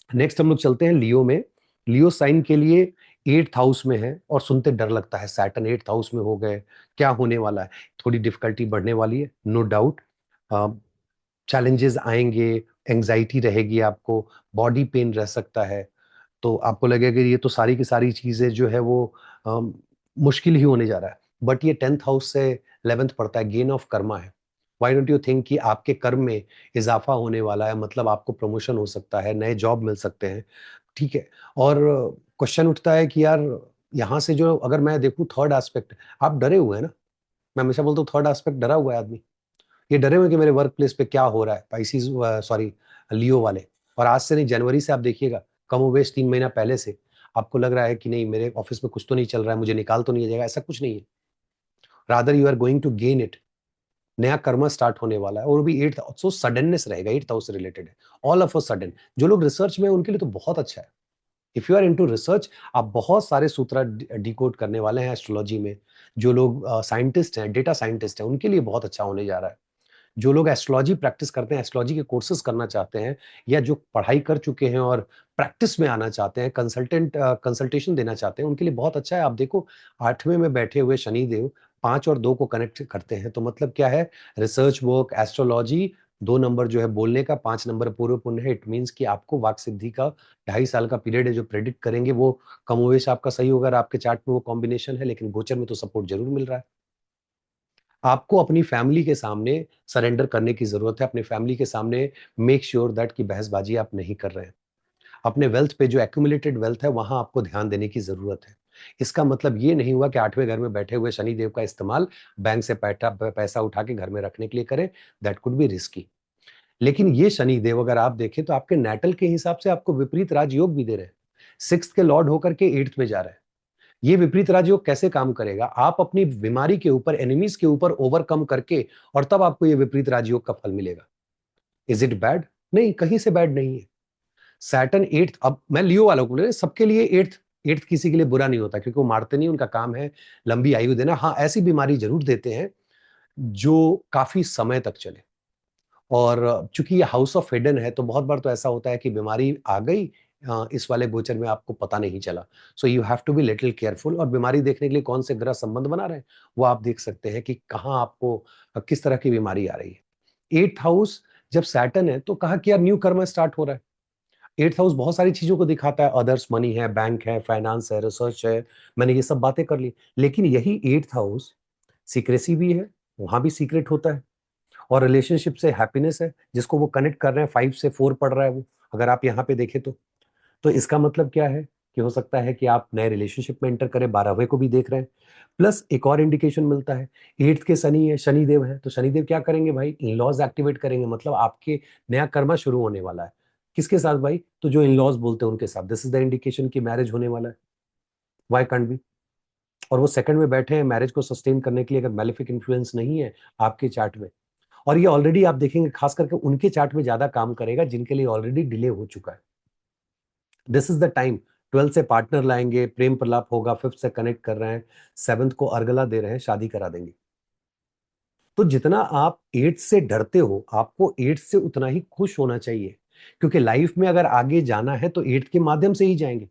नेक्स्ट हम लोग चलते हैं लियो में। लियो साइन के लिए 8th हाउस में है, और सुनते डर लगता है, सैटर्न 8th हाउस में हो गए, क्या होने वाला है? थोड़ी डिफिकल्टी बढ़ने वाली है, नो डाउट। चैलेंजेस आएँगे, एंग्ज़ायटी रहेगी आपको, बॉडी पेन रह सकता है। तो आपको लगेगा कि ये तो सारी की सारी चीज़ें जो है वो अम, मुश्किल ही होने जा रहा है। बट ये 10th हाउस से 11th पड़ता है, गेन ऑफ कर्मा है। व्हाई डोंट यू थिंक कि आपके कर्म में इज़ाफ़ा होने वाला है, मतलब आपको प्रमोशन हो सकता है, नए जॉब मिल सकते हैं, ठीक है? और क्वेश्चन उठता है कि यार यहाँ से जो अगर मैं देखूँ थर्ड एस्पेक्ट, आप डरे हुए हैं ना? मैं हमेशा बोलता हूँ थर्ड एस्पेक्ट डरा हुआ है आदमी। ये डरे हुए हैं कि मेरे वर्क प्लेस पे क्या हो रहा है, स्पाइसीज़ सॉरी लियो वाले। और आज से नहीं, जनवरी से आप देखिएगा, कमोबेश 3 महीना पहले से आपको लग रहा है कि नहीं मेरे ऑफ़िस में कुछ तो नहीं चल रहा है, मुझे निकाल तो नहीं जाएगा, ऐसा कुछ नहीं है। Rather you are going to gain it. नया कर्मा स्टार्ट होने वाला है, और वो भी 8th, सो सडननेस रहेगा, 8th हाउस से रिलेटेड है। ऑल ऑफ अ सडन जो लोग रिसर्च में हैं उनके लिए तो बहुत अच्छा है। If you are into research, आप बहुत सारे सूत्र डिकोड करने वाले हैं एस्ट्रोलॉजी में। जो लोग साइंटिस्ट हैं, डेटा साइंटिस्ट हैं, उनके लिए बहुत अच्छा होने जा रहा है। जो लोग एस्ट्रोलॉजी प्रैक्टिस करते हैं, एस्ट्रोलॉजी के कोर्सेज करना चाहते हैं, या जो पढ़ाई कर चुके हैं और प्रैक्टिस में आना चाहते हैं, कंसल्टेशन देना चाहते हैं, उनके लिए बहुत अच्छा है। आप देखो 8वें में बैठे हुए शनिदेव 5 और 2 को कनेक्ट करते हैं, तो मतलब क्या है? रिसर्च वर्क, एस्ट्रोलॉजी, 2 नंबर जो है बोलने का, 5 नंबर पूर्व पुण्य है। इट मीन्स कि आपको वाक सिद्धि का 2.5 साल का पीरियड है, जो प्रेडिक्ट करेंगे वो कमोवेश आपका सही होगा, अगर आपके चार्ट में वो कॉम्बिनेशन है, लेकिन गोचर में तो सपोर्ट ज़रूर मिल रहा है। आपको अपनी फैमिली के सामने सरेंडर करने की ज़रूरत है, अपनी फैमिली के सामने मेक श्योर दैट कि बहसबाजी आप नहीं कर रहे हैं। अपने वेल्थ पे जो एक्यूमुलेटेड वेल्थ है, वहाँ आपको ध्यान देने की ज़रूरत है। इसका मतलब ये नहीं हुआ कि 8वें घर में बैठे हुए शनिदेव का इस्तेमाल बैंक से पैसा उठा के घर में रखने के लिए करें, दैट कुड बी रिस्की। लेकिन ये शनिदेव अगर आप देखें तो आपके नैटल के हिसाब से आपको विपरीत राजयोग भी दे रहे हैं। 6th के लॉर्ड होकर के 8th में जा रहे हैं। ये विपरीत राजयोग कैसे काम करेगा? आप अपनी बीमारी के ऊपर, एनिमीज़ के ऊपर ओवरकम करके, और तब आपको ये विपरीत राजयोग का फल मिलेगा। Is it bad? नहीं, कहीं से बैड नहीं है। सैटर्न 8th, अब मैं लियो वालों को ले, सबके लिए 8th किसी के लिए बुरा नहीं होता, क्योंकि वो मारते नहीं, उनका काम है लंबी आयु देना। हाँ, ऐसी बीमारी ज़रूर देते हैं जो काफ़ी समय तक चले। और चूँकि ये हाउस ऑफ हिडन है, तो बहुत बार तो ऐसा होता है कि बीमारी आ गई, इस वाले गोचर में आपको पता नहीं चला। So you have to be little careful, और बीमारी देखने के लिए कौन से ग्रह संबंध बना रहे हैं, वो आप देख सकते हैं कि कहाँ आपको किस तरह की बीमारी आ रही है। 8th हाउस जब सैटर्न है, तो कहा कि यार न्यू कर्मा स्टार्ट हो रहा है। 8th हाउस बहुत सारी चीज़ों को दिखाता है, अदर्स मनी है, बैंक है, फाइनेंस है, रिसर्च है, मैंने ये सब बातें कर ली। लेकिन यही 8th हाउस सीक्रेसी भी है, वहाँ भी सीक्रेट होता है। और रिलेशनशिप से हैप्पीनेस है, जिसको वो कनेक्ट कर रहे हैं, 5 से 4 पढ़ रहा है वो, अगर आप यहाँ पे देखें तो। तो इसका मतलब क्या है कि हो सकता है कि आप नए रिलेशनशिप में एंटर करें, 12वें को भी देख रहे हैं। प्लस एक और इंडिकेशन मिलता है, 8th के शनि है, शनिदेव है, तो शनिदेव क्या करेंगे भाई? इन-लॉज़ एक्टिवेट करेंगे, मतलब आपके नया कर्मा शुरू होने वाला है। किसके साथ भाई? तो जो इन लॉज बोलते हैं उनके साथ। दिस इज द इंडिकेशन कि मैरिज होने वाला है। Why can't be? और वो सेकंड में बैठे हैं मैरिज को सस्टेन करने के लिए, अगर मैलिफिक इन्फ्लुएंस नहीं है आपके चार्ट में। और ये ऑलरेडी आप देखेंगे खास करके उनके चार्ट में ज्यादा काम करेगा जिनके लिए ऑलरेडी डिले हो चुका है। This is the time. 12 से पार्टनर लाएंगे, प्रेम प्रलाप होगा, 5th से कनेक्ट कर रहे हैं, 7th को अर्गला दे रहे हैं, शादी करा देंगे। तो जितना आप 8 से डरते हो, आपको 8 से उतना ही खुश होना चाहिए, क्योंकि लाइफ में अगर आगे जाना है तो 8 के माध्यम से ही जाएंगे।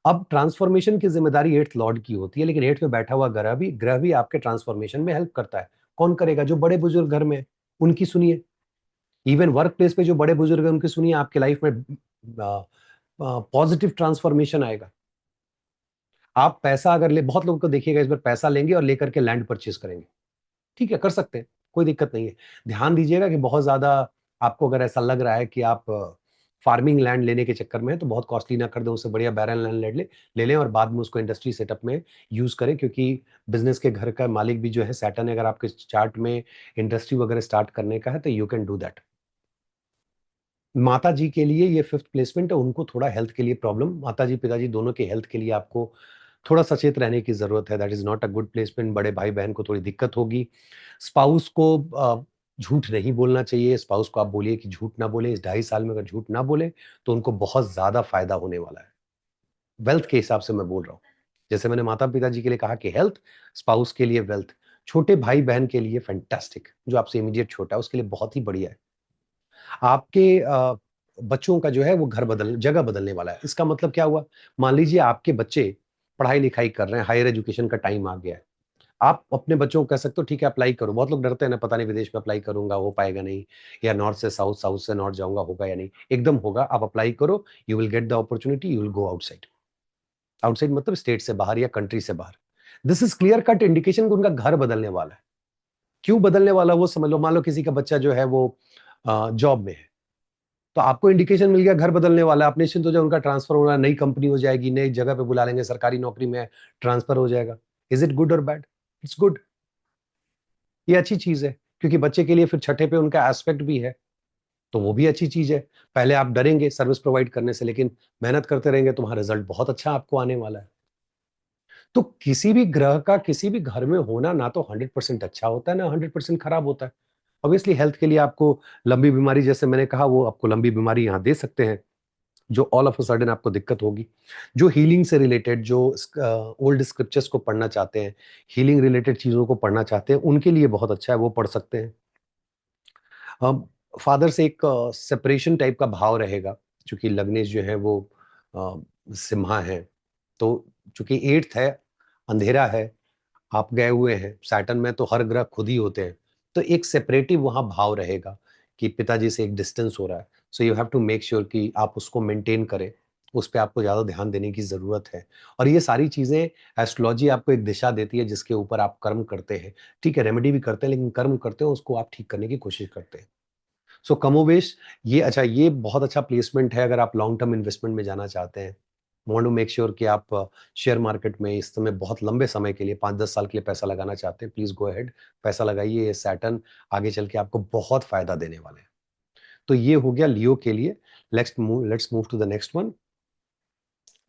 अब ट्रांसफॉर्मेशन की जिम्मेदारी 8th लॉर्ड की होती है, लेकिन 8th में बैठा हुआ ग्रह भी आपके ट्रांसफॉर्मेशन में हेल्प करता है। कौन करेगा? जो बड़े बुजुर्ग घर में हैं, उनकी सुनिए। इवन वर्क प्लेस पे जो बड़े बुजुर्ग हैं उनकी सुनिए, आपके लाइफ में पॉजिटिव ट्रांसफॉर्मेशन आएगा। आप पैसा अगर ले, बहुत लोगों को देखिएगा इस बार पैसा लेंगे और लेकर के लैंड परचेज करेंगे। ठीक है, कर सकते हैं, कोई दिक्कत नहीं है। ध्यान दीजिएगा कि बहुत ज्यादा आपको अगर ऐसा लग रहा है कि आप फार्मिंग लैंड लेने के चक्कर में है, तो बहुत कॉस्टली ना कर दें, उससे बढ़िया बैरन लैंड ले लें और बाद में उसको इंडस्ट्री सेटअप में यूज करें, क्योंकि बिजनेस के घर का मालिक भी जो है सैटर्न है। अगर आपके चार्ट में इंडस्ट्री वगैरह स्टार्ट करने का है तो यू कैन डू दैट। माता जी के लिए ये 5th प्लेसमेंट है, उनको थोड़ा हेल्थ के लिए प्रॉब्लम, माता जी पिताजी दोनों के हेल्थ के लिए आपको थोड़ा सचेत रहने की जरूरत है। That is not a good placement. बड़े भाई बहन को थोड़ी दिक्कत होगी। स्पाउस को झूठ नहीं बोलना चाहिए। स्पाउस को आप बोलिए कि झूठ ना बोले। इस 2.5 साल में अगर झूठ ना बोले तो उनको बहुत ज्यादा फायदा होने वाला है। वेल्थ के हिसाब से मैं बोल रहा हूँ। जैसे मैंने माता पिताजी के लिए कहा कि हेल्थ, स्पाउस के लिए वेल्थ, छोटे भाई बहन के लिए फैंटास्टिक, जो आपसे इमीडिएट छोटा है उसके लिए बहुत ही बढ़िया है। आपके बच्चों का जो है वो जगह बदलने वाला है। इसका मतलब क्या हुआ? मान लीजिए आपके बच्चे पढ़ाई लिखाई कर रहे हैं, हायर एजुकेशन का टाइम आ गया है। आप अपने बच्चों को कह सकते हो ठीक है अप्लाई करो। बहुत लोग डरते हैं ना, पता नहीं विदेश में अप्लाई करूंगा हो पाएगा नहीं, या नॉर्थ से साउथ, साउथ से नॉर्थ जाऊंगा, होगा या नहीं। एकदम होगा। आप अप्लाई करो, you will get the opportunity, you will go outside. Outside मतलब स्टेट से बाहर या कंट्री से बाहर। This is clear cut indication कि उनका घर बदलने वाला है। क्यों बदलने वाला वो समझ लो। मान लो किसी का बच्चा जो है वो जॉब में है, तो आपको इंडिकेशन मिल गया घर बदलने वाला है। आप निश्चिंत हो जाए, उनका ट्रांसफर होना, नई कंपनी हो जाएगी, नई जगह पे बुला लेंगे, सरकारी नौकरी में ट्रांसफर हो जाएगा। इज इट गुड और बैड? It's good. ये अच्छी चीज है, क्योंकि बच्चे के लिए फिर छठे पे उनका एस्पेक्ट भी है, तो वो भी अच्छी चीज है। पहले आप डरेंगे सर्विस प्रोवाइड करने से, लेकिन मेहनत करते रहेंगे तो वहां रिजल्ट बहुत अच्छा आपको आने वाला है। तो किसी भी ग्रह का किसी भी घर में होना ना तो 100% अच्छा होता है, ना 100% खराब होता है। ऑब्वियसली हेल्थ के लिए आपको लंबी बीमारी, जैसे मैंने कहा, वो आपको लंबी बीमारी यहाँ दे सकते हैं, जो ऑल ऑफ अ सडन आपको दिक्कत होगी। जो हीलिंग से रिलेटेड, जो ओल्ड स्क्रिप्चर्स को पढ़ना चाहते हैं, हीलिंग रिलेटेड चीज़ों को पढ़ना चाहते हैं, उनके लिए बहुत अच्छा है, वो पढ़ सकते हैं। फादर से एक सेपरेशन टाइप का भाव रहेगा, क्योंकि लग्नेश जो है वो सिम्हा है। तो चूंकि 8th है, अंधेरा है, आप गए हुए हैं, सैटर्न में तो हर ग्रह खुद ही होते हैं, तो एक सेपरेटिव वहां भाव रहेगा कि पिताजी से एक डिस्टेंस हो रहा है। So you have to make sure कि आप उसको मेंटेन करें। उस पर आपको ज्यादा ध्यान देने की जरूरत है। और ये सारी चीजें, एस्ट्रोलॉजी आपको एक दिशा देती है जिसके ऊपर आप कर्म करते हैं। ठीक है, रेमेडी भी करते हैं, लेकिन कर्म करते हैं उसको आप ठीक करने की कोशिश करते हैं। सो कमोवेश ये अच्छा, ये बहुत अच्छा प्लेसमेंट है अगर आप लॉन्ग टर्म इन्वेस्टमेंट में जाना चाहते हैं। वांट टू मेक श्योर कि आप शेयर मार्केट में इस समय बहुत लंबे समय के लिए 5-10 साल के लिए पैसा लगाना चाहते हैं, प्लीज गो अहेड, पैसा लगाइए। ये सैटर्न आगे चल के आपको बहुत फायदा देने वाले हैं। तो ये हो गया लियो के लिए। Let's move to the next one,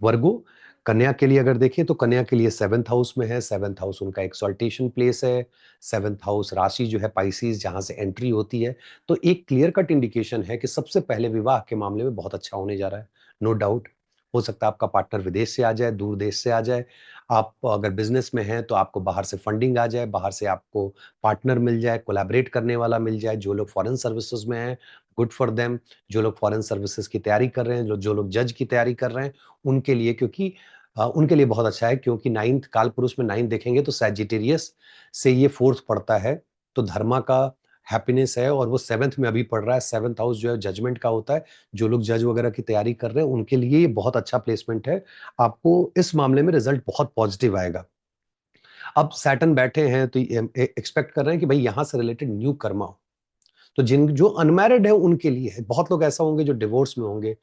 Virgo. कन्या के लिए अगर देखें तो कन्या के लिए 7th हाउस में है। 7th हाउस उनका एक्सॉल्टेशन प्लेस है। 7th हाउस राशि जो है पाइसिस, जहां से एंट्री होती है। तो एक क्लियर कट इंडिकेशन है कि सबसे पहले विवाह के मामले में बहुत अच्छा होने जा रहा है, नो डाउट। हो सकता है आपका पार्टनर विदेश से आ जाए, दूर देश से आ जाए। आप अगर बिजनेस में हैं तो आपको बाहर से फंडिंग आ जाए, बाहर से आपको पार्टनर मिल जाए, कोलैबोरेट करने वाला मिल जाए। जो लोग फॉरेन सर्विसेज में हैं, गुड फॉर देम। जो लोग फॉरेन सर्विसेज की तैयारी कर रहे हैं, जो लोग जज की तैयारी कर रहे हैं, उनके लिए, क्योंकि उनके लिए बहुत अच्छा है, क्योंकि 9th काल पुरुष में 9 देखेंगे तो सैजिटेरियस से ये 4th पड़ता है। तो धर्मा का हैप्पीनेस है, और वो 7th में अभी पड़ रहा है। 7th हाउस जो है जजमेंट का होता है। जो लोग जज वगैरह की तैयारी कर रहे हैं उनके लिए ये बहुत अच्छा प्लेसमेंट है। आपको इस मामले में रिजल्ट बहुत पॉजिटिव आएगा। अब सैटर्न बैठे हैं तो एक्सपेक्ट कर रहे हैं कि भाई यहां से रिलेटेड न्यू कर्मा हो। तो जिन जो अनमैरिड है उनके लिए है। बहुत लोग ऐसा होंगे जो डिवोर्स में होंगे,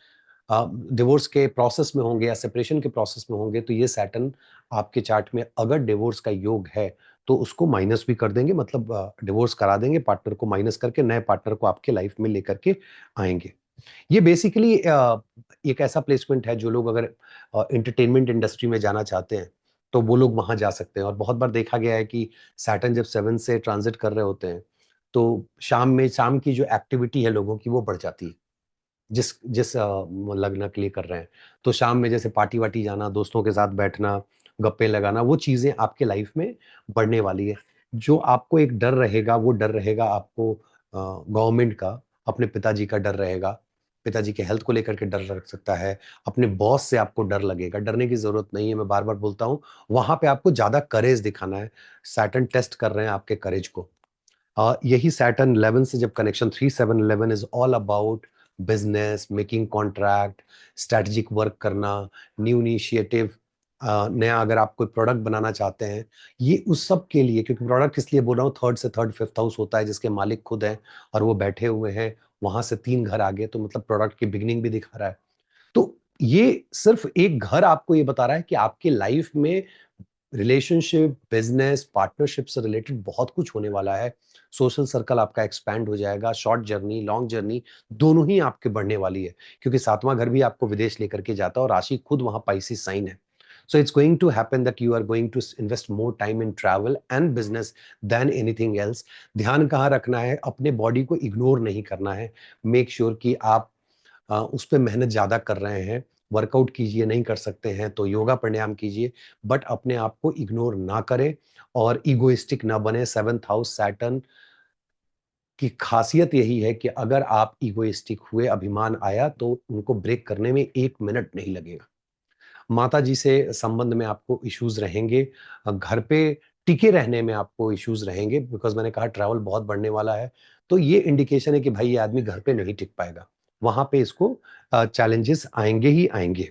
डिवोर्स के प्रोसेस में होंगे या सेपरेशन के प्रोसेस में होंगे, तो ये सैटर्न आपके चार्ट में अगर डिवोर्स का योग है तो उसको माइनस भी कर देंगे, मतलब डिवोर्स करा देंगे, पार्टनर को माइनस करके नए पार्टनर को आपके लाइफ में लेकर के आएंगे। ये बेसिकली एक ऐसा प्लेसमेंट है जो लोग अगर एंटरटेनमेंट इंडस्ट्री में जाना चाहते हैं, तो वो लोग वहाँ जा सकते हैं। और बहुत बार देखा गया है कि सैटर्न जब 7 से ट्रांज़िट कर रहे होते हैं, तो शाम की जो एक्टिविटी है लोगों की वो बढ़ जाती है। जिस जिस लग्न के लिए कर रहे हैं। तो शाम में जैसे पार्टी-वार्टी जाना, दोस्तों के साथ बैठना, गप्पे लगाना, वो चीज़ें आपके लाइफ में बढ़ने वाली है। जो आपको एक डर रहेगा, वो डर रहेगा आपको गवर्नमेंट का, अपने पिताजी का डर रहेगा। पिताजी के हेल्थ को लेकर के डर लग सकता है, अपने बॉस से आपको डर लगेगा। डरने की ज़रूरत नहीं है, मैं बार-बार बोलता हूँ, वहाँ पे आपको ज़्यादा करेज दिखाना है। सैटर्न टेस्ट कर रहे हैं आपके करेज को। यही सैटर्न 11 से जब connection 3-7-11 is all about business, making contract, strategic work करना, न्यू इनिशिएटिव, नया अगर आप कोई प्रोडक्ट बनाना चाहते हैं, ये उस सब के लिए, क्योंकि प्रोडक्ट इसलिए बोल रहा हूँ, थर्ड से थर्ड फिफ्थ हाउस होता है जिसके मालिक खुद हैं और वो बैठे हुए हैं, वहां से 3 घर आगे, तो मतलब प्रोडक्ट की बिगिनिंग भी दिखा रहा है। तो ये सिर्फ एक घर आपको ये बता रहा है कि आपकी लाइफ में रिलेशनशिप, बिजनेस, पार्टनरशिप से रिलेटेड बहुत कुछ होने वाला है। सोशल सर्कल आपका एक्सपैंड हो जाएगा, शॉर्ट जर्नी, लॉन्ग जर्नी दोनों ही आपके बढ़ने वाली है, क्योंकि 7वां घर भी आपको विदेश लेकर के जाता है और राशि खुद वहाँ पाइसेस साइन है। So it's going to happen that you are going to invest more time in travel and business than anything else. ध्यान कहाँ रखना है, अपने बॉडी को इग्नोर नहीं करना है। मेक श्योर कि आप उस पे मेहनत ज़्यादा कर रहे हैं, वर्कआउट कीजिए, नहीं कर सकते हैं तो योगा प्राणायाम कीजिए, बट अपने आप को इग्नोर ना करें और इगोइस्टिक ना बने। 7th हाउस सैटर्न की खासियत यही है कि अगर आप इगोइस्टिक हुए, अभिमान आया, तो उनको ब्रेक करने में 1 मिनट नहीं लगेगा। माताजी से संबंध में आपको इश्यूज़ रहेंगे, घर पे टिके रहने में आपको इश्यूज़ रहेंगे, बिकॉज़ मैंने कहा ट्रैवल बहुत बढ़ने वाला है, तो ये इंडिकेशन है कि भाई ये आदमी घर पे नहीं टिक पाएगा। वहाँ पे इसको चैलेंजेस आएँगे ही आएँगे।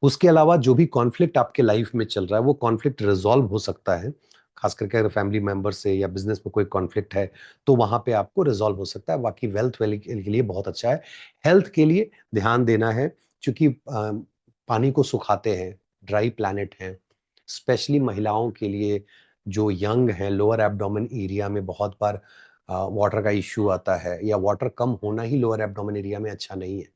उसके अलावा जो भी कॉन्फ्लिक्ट आपके लाइफ में चल रहा है, वो कॉन्फ्लिक्ट रिज़ॉल्व हो सकता है। ख़ास करके अगर फैमिली मेंबर से या बिज़नेस में कोई कॉन्फ्लिक्ट है, तो वहाँ पे आपको रिज़ॉल्व हो सकता है। बाकी वेल्थ वेल के लिए बहुत अच्छा है। हेल्थ के लिए ध्यान देना है, चूँकि पानी को सुखाते हैं, ड्राई प्लैनेट हैं। स्पेशली महिलाओं के लिए जो यंग हैं, लोअर एब्डोमेन एरिया में बहुत बार वाटर का इश्यू आता है, या वाटर कम होना ही लोअर एब्डोमेन एरिया में अच्छा नहीं है।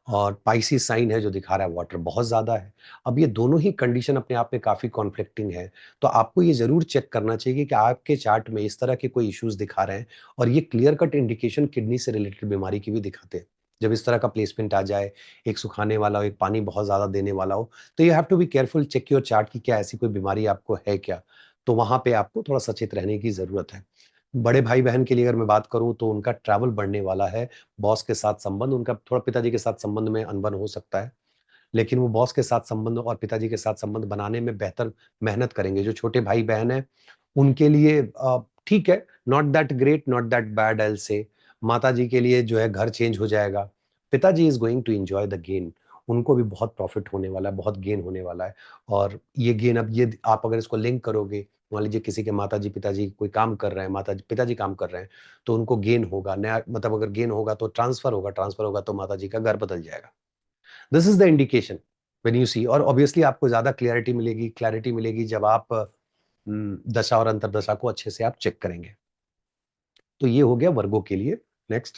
और पाइसेस साइन है जो दिखा रहा है वाटर बहुत ज़्यादा है। अब ये दोनों ही कंडीशन अपने आप में काफ़ी कॉन्फ्लिक्टिंग है। तो आपको ये ज़रूर चेक करना चाहिए कि आपके चार्ट में इस तरह के कोई इश्यूज़ दिखा रहे हैं, और ये क्लियर कट इंडिकेशन किडनी से रिलेटेड बीमारी की भी दिखाते हैं। जब इस तरह का प्लेसमेंट आ जाए, एक सुखाने वाला हो, एक पानी बहुत ज़्यादा देने वाला हो, तो you have to be careful, check your chart कि क्या ऐसी कोई बीमारी आपको है क्या? तो वहाँ पे आपको थोड़ा सचेत रहने की ज़रूरत है। बड़े भाई-बहन के लिए अगर मैं बात करूँ, तो उनका ट्रैवल बढ़ने वाला है। बॉस के साथ संबंध, उनका थोड़ा पिताजी के साथ संबंध में अनबन हो सकता है, लेकिन वो बॉस के साथ संबंध और पिताजी के साथ संबंध बनाने में बेहतर मेहनत करेंगे। जो छोटे भाई-बहन हैं, उनके लिए ठीक है, not that great, not that bad, I will say. माताजी के लिए जो है घर चेंज हो जाएगा। Pitaji is going to enjoy the gain. उनको भी बहुत प्रॉफ़िट होने वाला है, बहुत गेन होने वाला है, और ये गेन, अब ये आप अगर इसको लिंक करोगे, मान लीजिए किसी के माताजी, पिताजी कोई काम कर रहे हैं, माताजी पिताजी काम कर रहे हैं, तो उनको गेन होगा, नया मतलब अगर गेन होगा तो ट्रांसफ़र होगा तो माताजी का घर बदल जाएगा। This is the indication when you see, और ऑब्वियसली आपको ज़्यादा क्लैरिटी मिलेगी जब आप दशा और अंतर्दशा को अच्छे से आप चेक करेंगे। तो ये हो गया वर्गों के लिए। Next,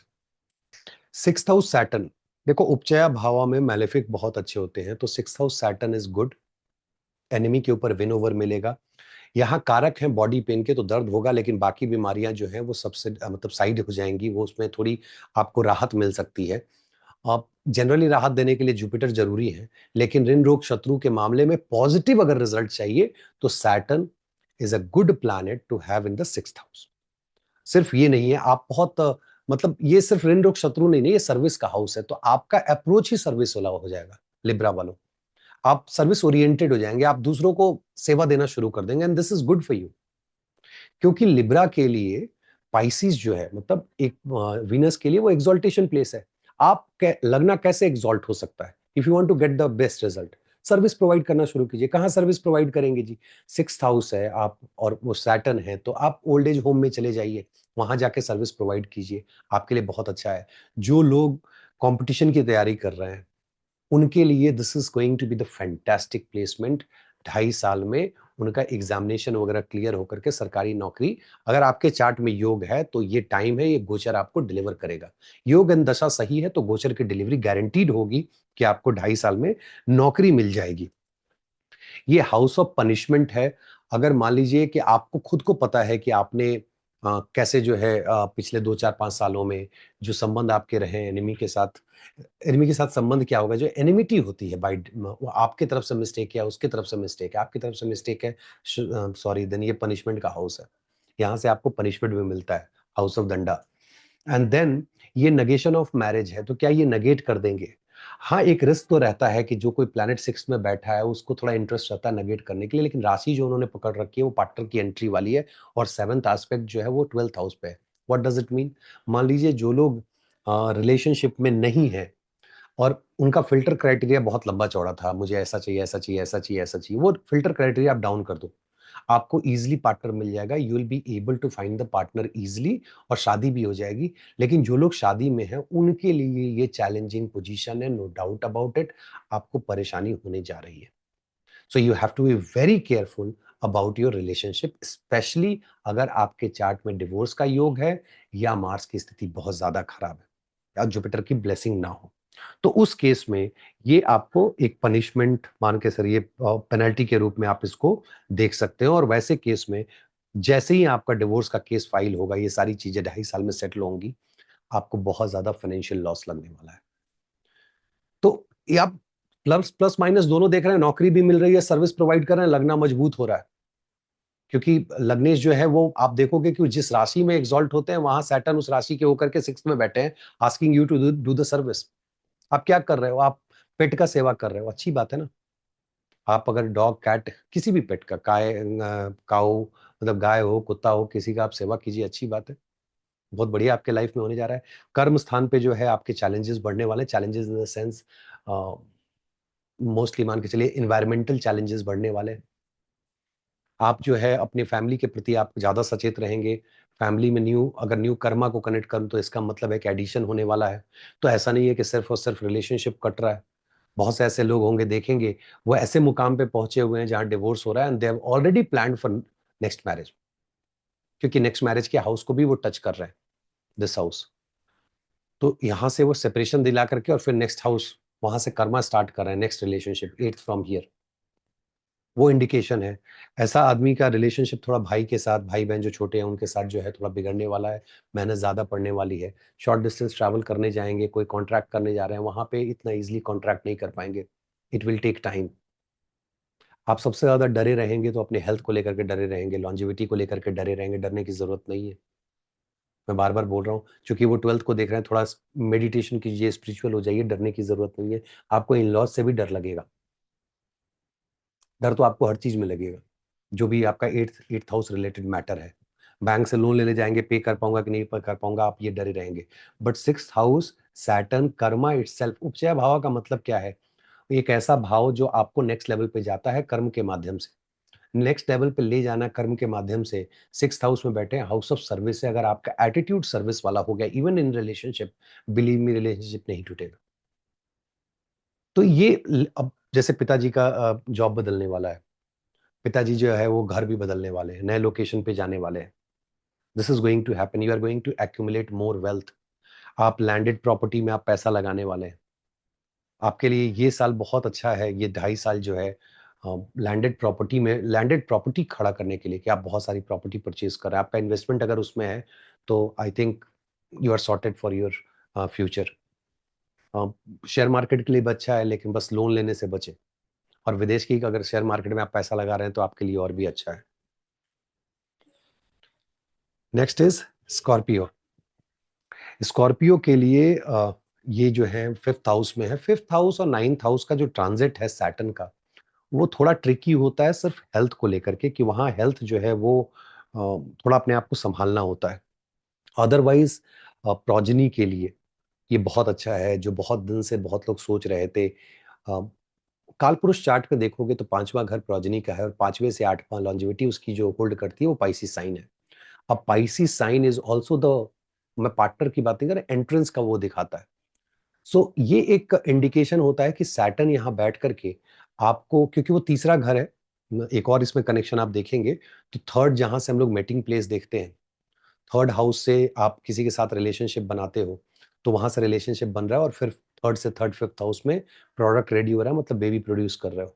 6th house Saturn. देखो, उपचया भाव में मैलेफिक बहुत अच्छे होते हैं, तो 6th house Saturn is good. Enemy के ऊपर विन ओवर मिलेगा। यहाँ कारक हैं बॉडी पेन के, तो दर्द होगा, लेकिन बाकी बीमारियां जो हैं वो सबसे मतलब साइड हो जाएंगी, वो उसमें थोड़ी आपको राहत मिल सकती है। आप जनरली राहत देने के लिए जुपिटर जरूरी है, लेकिन ऋण रोग शत्रु के मामले में पॉजिटिव अगर रिजल्ट चाहिए, तो Saturn is a good planet to have in the 6th house. सिर्फ ये नहीं है, आप बहुत मतलब ये सिर्फ ऋण रोग शत्रु नहीं, ये सर्विस का हाउस है, तो आपका अप्रोच ही सर्विस वाला हो जाएगा। लिब्रा वालों, आप सर्विस ओरिएंटेड हो जाएंगे, आप दूसरों को सेवा देना शुरू कर देंगे, and this is good for you. क्योंकि लिब्रा के लिए पाइसिस जो है, मतलब एक वीनस के लिए वो एग्जॉल्टेशन प्लेस है। लगना कैसे एग्जॉल्ट हो सकता है? If you want to get the best result, service provide करना शुरू कीजिए। कहाँ सर्विस प्रोवाइड करेंगे जी? 6th हाउस है आप, और वो सैटर्न है, तो आप ओल्ड एज होम में चले जाइए, वहां जाके सर्विस प्रोवाइड कीजिए, आपके लिए बहुत अच्छा है। जो लोग कंपटीशन की तैयारी कर रहे हैं, उनके लिए this is going to be the fantastic placement. 2.5 साल में उनका एग्जामिनेशन वगैरह क्लियर होकर के सरकारी नौकरी, अगर आपके चार्ट में योग है तो ये टाइम है, ये गोचर आपको डिलीवर करेगा। योग एंड दशा सही है तो गोचर की डिलीवरी गारंटीड होगी कि आपको 2.5 साल में नौकरी मिल जाएगी। ये हाउस ऑफ पनिशमेंट है। अगर मान लीजिए कि आपको खुद को पता है कि आपने कैसे जो है पिछले 2, 4, 5 सालों में जो संबंध आपके रहे एनिमी के साथ संबंध क्या होगा, जो एनिमिटी होती है वो आपके तरफ से मिस्टेक है, उसके तरफ से मिस्टेक है, आपकी तरफ से मिस्टेक है, सॉरी, देन ये पनिशमेंट का हाउस है। यहाँ से आपको पनिशमेंट भी मिलता है, हाउस ऑफ दंडा। एंड देन ये नेगेशन ऑफ मैरिज है, तो क्या ये नेगेट कर देंगे? हाँ, एक रिस्क तो रहता है कि जो कोई प्लैनेट 6 में बैठा है, उसको थोड़ा इंटरेस्ट रहता है नेगेट करने के लिए, लेकिन राशि जो उन्होंने पकड़ रखी है, वो पार्टनर की एंट्री वाली है और 7th एस्पेक्ट जो है, वो 12th हाउस पे है। What does it mean? मान लीजिए जो लोग रिलेशनशिप में नहीं हैं और उनका फ़िल्टर क्राइटेरिया बहुत लंबा-चौड़ा था, मुझे ऐसा चाहिए, ऐसा चाहिए, ऐसा चाहिए, ऐसा चाहिए, वो फ़िल्टर क्राइटेरिया आप डाउन कर दो। आपको ईज़िली पार्टनर मिल जाएगा, you will be able to find the partner easily और शादी भी हो जाएगी। लेकिन जो लोग शादी में हैं, उनके लिए ये चैलेंजिंग पोज़ीशन है, नो डाउट अबाउट इट, आपको परेशानी होने जा रही है। So you have to be very careful about your relationship, especially अगर आपके चार्ट में डिवोर्स का योग है या मार्स की स्थिति बहुत ज़्यादा खराब है या जुपिटर की ब्लेसिंग ना हो। तो उस केस में ये आपको एक पनिशमेंट मान के चलिए, पेनल्टी के रूप में आप इसको देख सकते हो। और वैसे केस में जैसे ही आपका डिवोर्स का केस फाइल होगा, ये सारी चीजें 2.5 साल में सेटल होंगी, आपको बहुत ज्यादा फाइनेंशियल लॉस लगने वाला है। तो ये आप प्लस प्लस माइनस दोनों देख रहे हैं, नौकरी भी मिल रही है, सर्विस प्रोवाइड कर रहे हैं, लगना मजबूत हो रहा है। क्योंकि लग्नेश जो है वो आप देखोगे कि जिस राशि में एग्जॉल्ट होते हैं, वहां सैटर्न उस राशि के होकर के 6th में बैठे हैं, asking you to do the service. आप क्या कर रहे हो? आप पेट का सेवा कर रहे हो, अच्छी बात है ना। आप अगर डॉग कैट किसी भी पेट का काऊ, मतलब गाय हो, कुत्ता हो, किसी का आप सेवा कीजिए, अच्छी बात है। बहुत बढ़िया आपके लाइफ में होने जा रहा है। कर्म स्थान पे जो है आपके चैलेंजेस बढ़ने वाले, challenges in the sense mostly मान के चलिए एनवायरमेंटल चैलेंजेस बढ़ने वाले हैं। आप जो है अपनी फैमिली के प्रति आप ज़्यादा सचेत रहेंगे। फैमिली में अगर न्यू कर्मा को कनेक्ट करूँ तो इसका मतलब है कि एडिशन होने वाला है। तो ऐसा नहीं है कि सिर्फ़ और सिर्फ़ रिलेशनशिप कट रहा है। बहुत से ऐसे लोग होंगे, देखेंगे, वो ऐसे मुकाम पे पहुँचे हुए हैं जहाँ डिवोर्स हो रहा है and they have already planned for next marriage, क्योंकि नेक्स्ट मैरिज के हाउस को भी वो टच कर रहे हैं, दिस हाउस। तो यहाँ से वो सेपरेशन दिला करके और फिर नेक्स्ट हाउस, वहाँ से कर्मा स्टार्ट कर रहे हैं, next relationship, 8th from here. वो इंडिकेशन है। ऐसा आदमी का रिलेशनशिप थोड़ा भाई के साथ, भाई-बहन जो छोटे हैं उनके साथ जो है थोड़ा बिगड़ने वाला है, मेहनत ज़्यादा पड़ने वाली है। शॉर्ट डिस्टेंस ट्रैवल करने जाएँगे, कोई कॉन्ट्रैक्ट करने जा रहे हैं, वहाँ पे इतना ईज़िली कॉन्ट्रैक्ट नहीं कर पाएँगे। It will take time. आप सबसे ज़्यादा डरे रहेंगे तो अपने हेल्थ को लेकर के डरे रहेंगे, लॉन्जेविटी को लेकर के डरे रहेंगे, डरने की ज़रूरत नहीं है। मैं बार-बार बोल रहा हूँ, चूँकि वो 12th को देख रहे हैं, थोड़ा मेडिटेशन कीजिए, स्पिरिचुअल हो जाइए, डरने की ज़रूरत नहीं है। आपको इन-लॉज़ से भी डर लगेगा। डर तो आपको हर चीज़ में लगेगा, जो भी आपका 8th हाउस रिलेटेड मैटर है। बैंक से लोन लेने जाएँगे, पे कर पाऊँगा कि नहीं पे कर पाऊँगा, आप ये डरे रहेंगे। But 6th house, Saturn, karma itself, उपचय भाव का मतलब क्या है? एक ऐसा भाव जो आपको नेक्स्ट लेवल पे जाता है कर्म के माध्यम से। नेक्स्ट लेवल पे ले जाना कर्म के माध्यम से, 6th हाउस में बैठे हैं, हाउस ऑफ सर्विस से, अगर आपका एटीट्यूड सर्विस वाला हो गया, even in relationship, believe me, relationship नहीं टूटेगा। तो ये अब जैसे पिताजी का जॉब बदलने वाला है, पिताजी जो है वो घर भी बदलने वाले हैं, नए लोकेशन पे जाने वाले हैं। This is going to happen, you are going to accumulate more wealth. आप लैंडेड प्रॉपर्टी में आप पैसा लगाने वाले हैं। आपके लिए ये साल बहुत अच्छा है, ये 2.5 साल जो है लैंडेड प्रॉपर्टी खड़ा करने के लिए, कि आप बहुत सारी प्रॉपर्टी परचेज कर रहे हैं। आपका इन्वेस्टमेंट अगर उसमें है तो I think you are sorted for your future. Share market के लिए भी अच्छा है, लेकिन बस लोन लेने से बचे। और विदेश की अगर शेयर मार्केट में आप पैसा लगा रहे हैं तो आपके लिए और भी अच्छा है। Next is Scorpio. स्कॉर्पियो के लिए ये जो है 5th हाउस में है। 5th हाउस और 9th हाउस का जो ट्रांजिट है सैटर्न का, वो थोड़ा ट्रिकी होता है सिर्फ हेल्थ को लेकर के, कि वहाँ हेल्थ जो है वो थोड़ा अपने आप को संभालना होता है। अदरवाइज प्रोजेनी के लिए ये बहुत अच्छा है, जो बहुत दिन से बहुत लोग सोच रहे थे। कालपुरुष चार्ट पे देखोगे तो 5वां घर प्रोजेनी का है और 5वें से 8वां लॉन्जेविटी उसकी जो होल्ड करती है वो पाइसिस साइन है। अब Pisces sign is also the, मैं पार्टनर की बात नहीं कर रहा, एंट्रेंस का वो दिखाता है। सो ये एक इंडिकेशन होता है कि सैटर्न यहाँ बैठ करके आपको, क्योंकि वो तीसरा घर है, एक और इसमें कनेक्शन आप देखेंगे तो थर्ड जहाँ से हम लोग मीटिंग प्लेस देखते हैं, थर्ड हाउस से आप किसी के साथ रिलेशनशिप बनाते हो, तो वहाँ से रिलेशनशिप बन रहा है और फिर थर्ड से थर्ड, फिफ्थ हाउस में प्रोडक्ट रेडी हो रहा है, मतलब बेबी प्रोड्यूस कर रहे हो।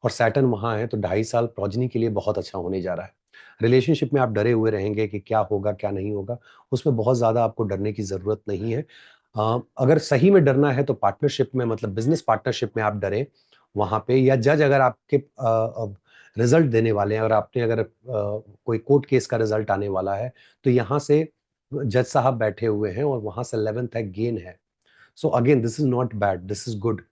और सैटर्न वहाँ है तो 2.5 साल प्रोजनी के लिए बहुत अच्छा होने जा रहा है। रिलेशनशिप में आप डरे हुए रहेंगे कि क्या होगा, क्या नहीं होगा, उसमें बहुत ज़्यादा आपको डरने की ज़रूरत नहीं है। अगर सही में डरना है तो पार्टनरशिप में, मतलब बिज़नेस पार्टनरशिप में आप डरें वहाँ पे, या जज अगर आपके रिज़ल्ट देने वाले हैं और आपने अगर कोई कोर्ट केस का रिज़ल्ट आने वाला है, तो यहाँ से जज साहब बैठे हुए हैं और वहाँ से 11th है, गेन है। So again this is not bad, this is good.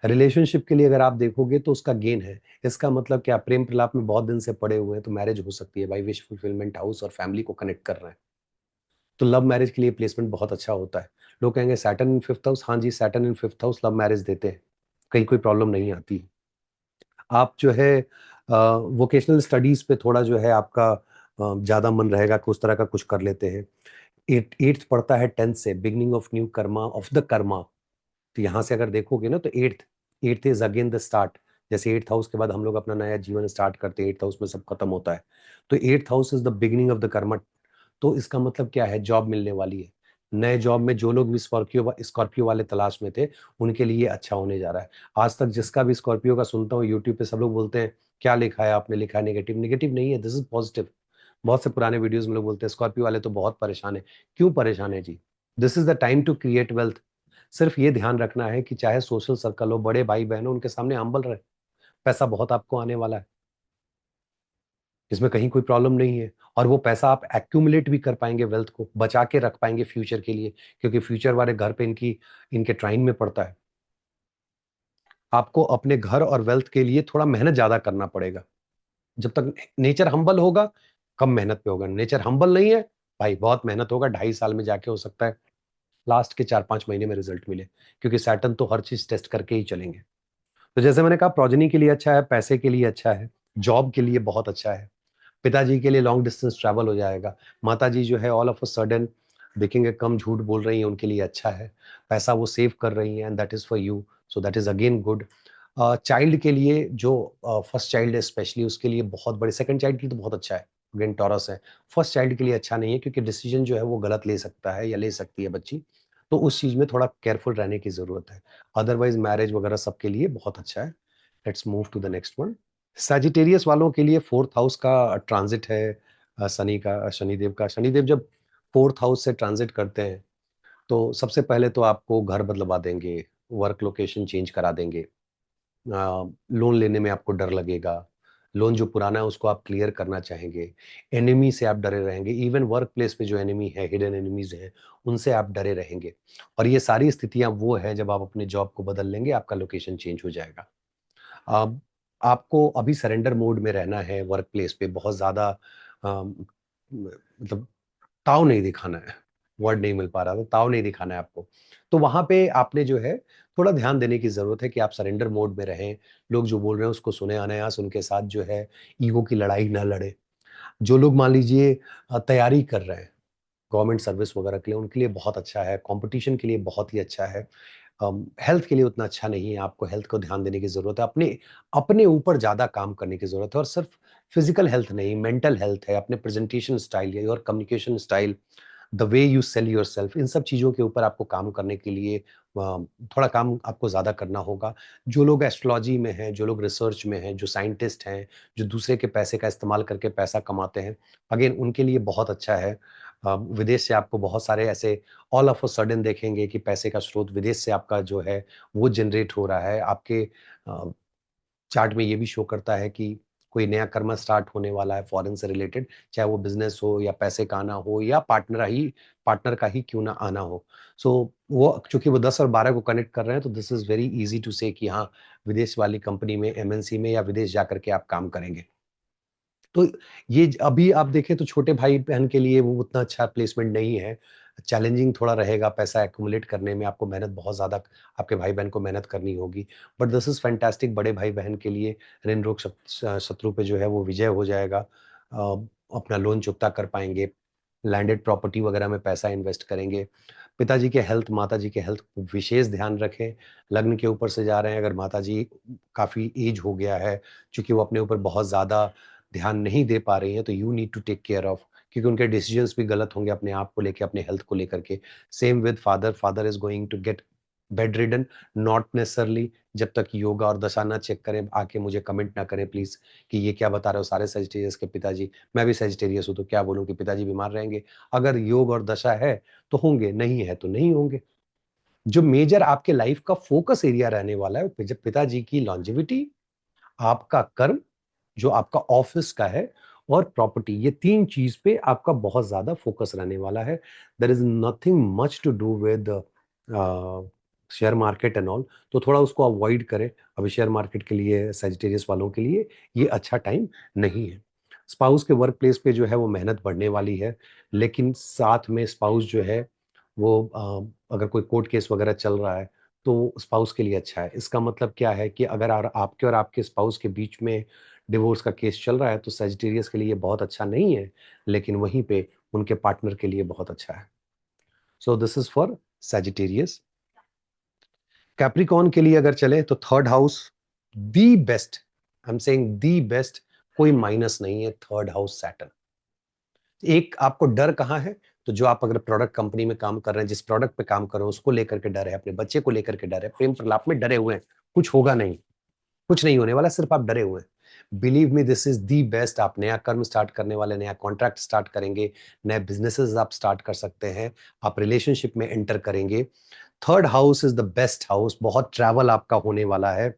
Relationship के लिए अगर आप देखोगे तो उसका गेन है। इसका मतलब क्या, प्रेम प्रलाप में बहुत दिन से पड़े हुए हैं तो मैरिज हो सकती है भाई, विश फुलफिलमेंट हाउस और फैमिली को कनेक्ट कर रहे हैं। तो लव मैरिज के लिए प्लेसमेंट बहुत अच्छा होता है। लोग कहेंगे सैटर्न इन फिफ्थ हाउस, हाँ जी, Saturn in fifth house love marriage देते हैं, कहीं कोई प्रॉब्लम नहीं आती। आप जो है वोकेशनल स्टडीज पे थोड़ा जो है आपका ज़्यादा मन रहेगा कि उस तरह का कुछ कर लेते हैं। एट्थ पड़ता है 10th से, beginning of new Karma of the Karma. तो यहाँ से अगर देखोगे ना तो eighth, eighth is again the start. जैसे एट्थ हाउस के बाद हम लोग अपना नया जीवन स्टार्ट करते हैं, एट्थ हाउस में सब खत्म होता है। तो eighth house is the beginning of the Karma. तो इसका मतलब क्या है, जॉब मिलने वाली है। नए जॉब में जो लोग भी स्कॉर्पियो स्कॉर्पियो वाले तलाश में थे, उनके लिए अच्छा होने जा रहा है। आज तक जिसका भी स्कॉर्पियो का सुनता हूँ यूट्यूब पे, सब लोग बोलते हैं क्या लिखा है आपने, लिखा है नेगेटिव। नेगेटिव नहीं है, दिस इज पॉजिटिव। बहुत से पुराने वीडियोस में लोग बोलते हैं स्कॉर्पियो वाले तो बहुत परेशान है। क्यों परेशान है जी? This is the time to create wealth. सिर्फ ये ध्यान रखना है कि चाहे सोशल सर्कल हो, बड़े भाई बहन हो, उनके सामने हम्बल रहे। पैसा बहुत आपको आने वाला है, इसमें कहीं कोई प्रॉब्लम नहीं है। और वो पैसा आप एक्यूमुलेट भी कर पाएंगे, वेल्थ को बचा के रख पाएंगे फ्यूचर के लिए, क्योंकि फ्यूचर वाले घर पे इनके ट्राइन में पड़ता है। आपको अपने घर और वेल्थ के लिए थोड़ा मेहनत ज्यादा करना पड़ेगा। जब तक नेचर हम्बल होगा, कम मेहनत पे होगा। नेचर हम्बल नहीं है भाई, बहुत मेहनत होगा, 2.5 साल में जाके हो सकता है लास्ट के 4-5 महीने में रिजल्ट मिले, क्योंकि सैटर्न तो हर चीज टेस्ट करके ही चलेंगे। तो जैसे मैंने कहा, प्रोजनी के लिए अच्छा है, पैसे के लिए अच्छा है, जॉब के लिए बहुत अच्छा है। पिताजी के लिए लॉन्ग डिस्टेंस ट्रैवल हो जाएगा। माताजी जो है ऑल ऑफ अ सडन देखेंगे कम झूठ बोल रही हैं, उनके लिए अच्छा है। पैसा वो सेव कर रही हैं and that is for you, so that is again good. Child के लिए जो फर्स्ट चाइल्ड है स्पेशली, उसके लिए बहुत बड़े, सेकंड चाइल्ड के लिए तो बहुत अच्छा है, अगेन टॉरस है। फर्स्ट चाइल्ड के लिए अच्छा नहीं है, क्योंकि डिसीजन जो है वो गलत ले सकता है या ले सकती है बच्ची। तो उस चीज़ में थोड़ा केयरफुल रहने की ज़रूरत है। अदरवाइज़ मैरिज वगैरह सबके लिए बहुत अच्छा है। Let's move to the next one. Sagittarius वालों के लिए फोर्थ हाउस का ट्रांजिट है शनिदेव का। शनिदेव जब फोर्थ हाउस से ट्रांजिट करते हैं तो सबसे पहले तो आपको घर बदलवा देंगे, वर्क लोकेशन चेंज करा देंगे। लोन लेने में आपको डर लगेगा, लोन जो पुराना है उसको आप क्लियर करना चाहेंगे। एनिमी से आप डरे रहेंगे, इवन वर्क प्लेस पे जो एनिमी है, हिडन एनिमीज हैं, उनसे आप डरे रहेंगे। और ये सारी स्थितियां वो है जब आप अपने जॉब को बदल लेंगे, आपका लोकेशन चेंज हो जाएगा। अब आपको अभी सरेंडर मोड में रहना है, वर्क प्लेस पे बहुत ज़्यादा मतलब ताव नहीं दिखाना है, वर्ड नहीं मिल पा रहा था, ताव नहीं दिखाना है आपको। तो वहाँ पे आपने जो है थोड़ा ध्यान देने की ज़रूरत है कि आप सरेंडर मोड में रहें, लोग जो बोल रहे हैं उसको सुने, अनायास उनके साथ जो है ईगो की लड़ाई ना लड़ें। जो लोग मान लीजिए तैयारी कर रहे हैं गवर्नमेंट सर्विस वगैरह के लिए, उनके लिए बहुत अच्छा है, कॉम्पिटिशन के लिए बहुत ही अच्छा है। हेल्थ के लिए उतना अच्छा नहीं है, आपको हेल्थ को ध्यान देने की ज़रूरत है, अपने अपने ऊपर ज़्यादा काम करने की ज़रूरत है, और सिर्फ फिजिकल हेल्थ नहीं, मेंटल हेल्थ है, अपने प्रेजेंटेशन स्टाइल है और communication style, the way you sell yourself, इन सब चीज़ों के ऊपर आपको काम करने के लिए थोड़ा काम आपको ज़्यादा करना होगा। जो लोग एस्ट्रोलॉजी में हैं, जो लोग रिसर्च में हैं, जो साइंटिस्ट हैं, जो दूसरे के पैसे का इस्तेमाल करके पैसा कमाते हैं, अगेन उनके लिए बहुत अच्छा है। विदेश से आपको बहुत सारे ऐसे ऑल ऑफ अ सडन देखेंगे कि पैसे का स्रोत विदेश से आपका जो है वो जनरेट हो रहा है। आपके चार्ट में ये भी शो करता है कि कोई नया कर्म स्टार्ट होने वाला है फॉरेन से रिलेटेड, चाहे वो बिजनेस हो या पैसे का आना हो या पार्टनर का ही क्यों ना आना हो। सो वो चूंकि वो 10 और 12 को कनेक्ट कर रहे हैं, तो this is very easy to say कि हाँ, विदेश वाली कंपनी में, एमएनसी में या विदेश जाकर के आप काम करेंगे। तो ये अभी आप देखें तो छोटे भाई-बहन के लिए वो उतना अच्छा प्लेसमेंट नहीं है। चैलेंजिंग थोड़ा रहेगा, पैसा एक्युमुलेट करने में आपको मेहनत बहुत ज़्यादा, आपके भाई-बहन को मेहनत करनी होगी। बट दिस इज़ फैंटास्टिक, बड़े भाई-बहन के लिए ऋण रोग शत्रु पे जो है वो विजय हो जाएगा। अपना लोन चुकता कर पाएँगे, लैंडेड प्रॉपर्टी वगैरह में पैसा इन्वेस्ट करेंगे। पिताजी के हेल्थ, माताजी के हेल्थ विशेष ध्यान रखें। लग्न के ऊपर से जा रहे हैं, अगर माताजी काफ़ी एज हो गया है, चूँकि वो अपने ऊपर बहुत ज़्यादा ध्यान नहीं दे पा रही हैं, तो you need to take care of, क्योंकि उनके डिसीजंस भी गलत होंगे अपने आप को लेके, अपने हेल्थ को लेकर के। Same with father, father is going to get bed ridden, not necessarily. जब तक योगा और दशा ना चेक करें, आके मुझे कमेंट ना करें प्लीज़ कि ये क्या बता रहे हो सारे सेजिटेरियस के पिताजी। मैं भी सेजिटेरियस हूँ, तो क्या बोलूँ कि पिताजी बीमार रहेंगे? अगर योग और दशा है तो होंगे, नहीं है तो नहीं होंगे। जो मेजर आपके लाइफ का फोकस एरिया रहने वाला है, वो पिताजी की लॉन्जेविटी, आपका कर्म, जो आपका ऑफिस का है, और प्रॉपर्टी, ये 3 चीज़ पे आपका बहुत ज़्यादा फोकस रहने वाला है। There is nothing much to do with share market and all, तो थोड़ा उसको अवॉइड करें। अभी शेयर मार्केट के लिए, सजिटेरियस वालों के लिए ये अच्छा टाइम नहीं है। स्पाउस के वर्क प्लेस पे जो है वो मेहनत बढ़ने वाली है, लेकिन साथ में स्पाउस जो है वो अगर कोई कोर्ट केस वगैरह चल रहा है, तो स्पाउस के लिए अच्छा है। इसका मतलब क्या है कि अगर आपके और आपके स्पाउस के बीच में डिवोर्स का केस चल रहा है, तो सजिटेरियस के लिए बहुत अच्छा नहीं है, लेकिन वहीं पे उनके पार्टनर के लिए बहुत अच्छा है। So this is for Sagittarius. Capricorn के लिए अगर चले तो third house, the best, I am saying the best, कोई माइनस नहीं है थर्ड हाउस सैटर्न। एक आपको डर कहाँ है? तो जो आप अगर प्रोडक्ट कंपनी में काम कर रहे हैं, जिस प्रोडक्ट पे काम कर रहे हैं, उसको लेकर के डर है, अपने बच्चे को लेकर के डर है, प्रेम प्रलाप में डरे हुए हैं, कुछ होगा नहीं, कुछ नहीं होने वाला, सिर्फ आप डरे हुए हैं। Believe me, this is the best. आप नया कर्म स्टार्ट करने वाले, नया कॉन्ट्रैक्ट स्टार्ट करेंगे, नए बिजनेसेस आप स्टार्ट कर सकते हैं, आप रिलेशनशिप में एंटर करेंगे। Third house is the best house. बहुत ट्रैवल आपका होने वाला है,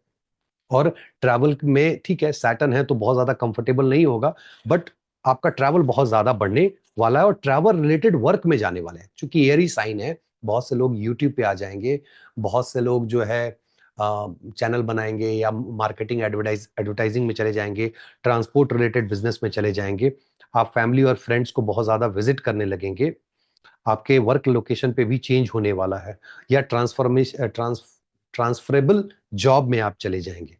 और ट्रैवल में ठीक है, सैटर्न है तो बहुत ज्यादा कंफर्टेबल नहीं होगा, बट आपका ट्रैवल बहुत ज्यादा बढ़ने वाला है, और ट्रैवल रिलेटेड वर्क में जाने वाले हैं। चूंकि एयरी साइन है, बहुत से लोग यूट्यूब पे आ जाएंगे, बहुत से लोग जो है चैनल बनाएंगे, या मार्केटिंग एडवर्टाइजिंग में चले जाएंगे, ट्रांसपोर्ट रिलेटेड बिजनेस में चले जाएंगे। आप फैमिली और फ्रेंड्स को बहुत ज्यादा विजिट करने लगेंगे, आपके वर्क लोकेशन पे भी चेंज होने वाला है, या ट्रांसफरेबल जॉब में आप चले जाएंगे।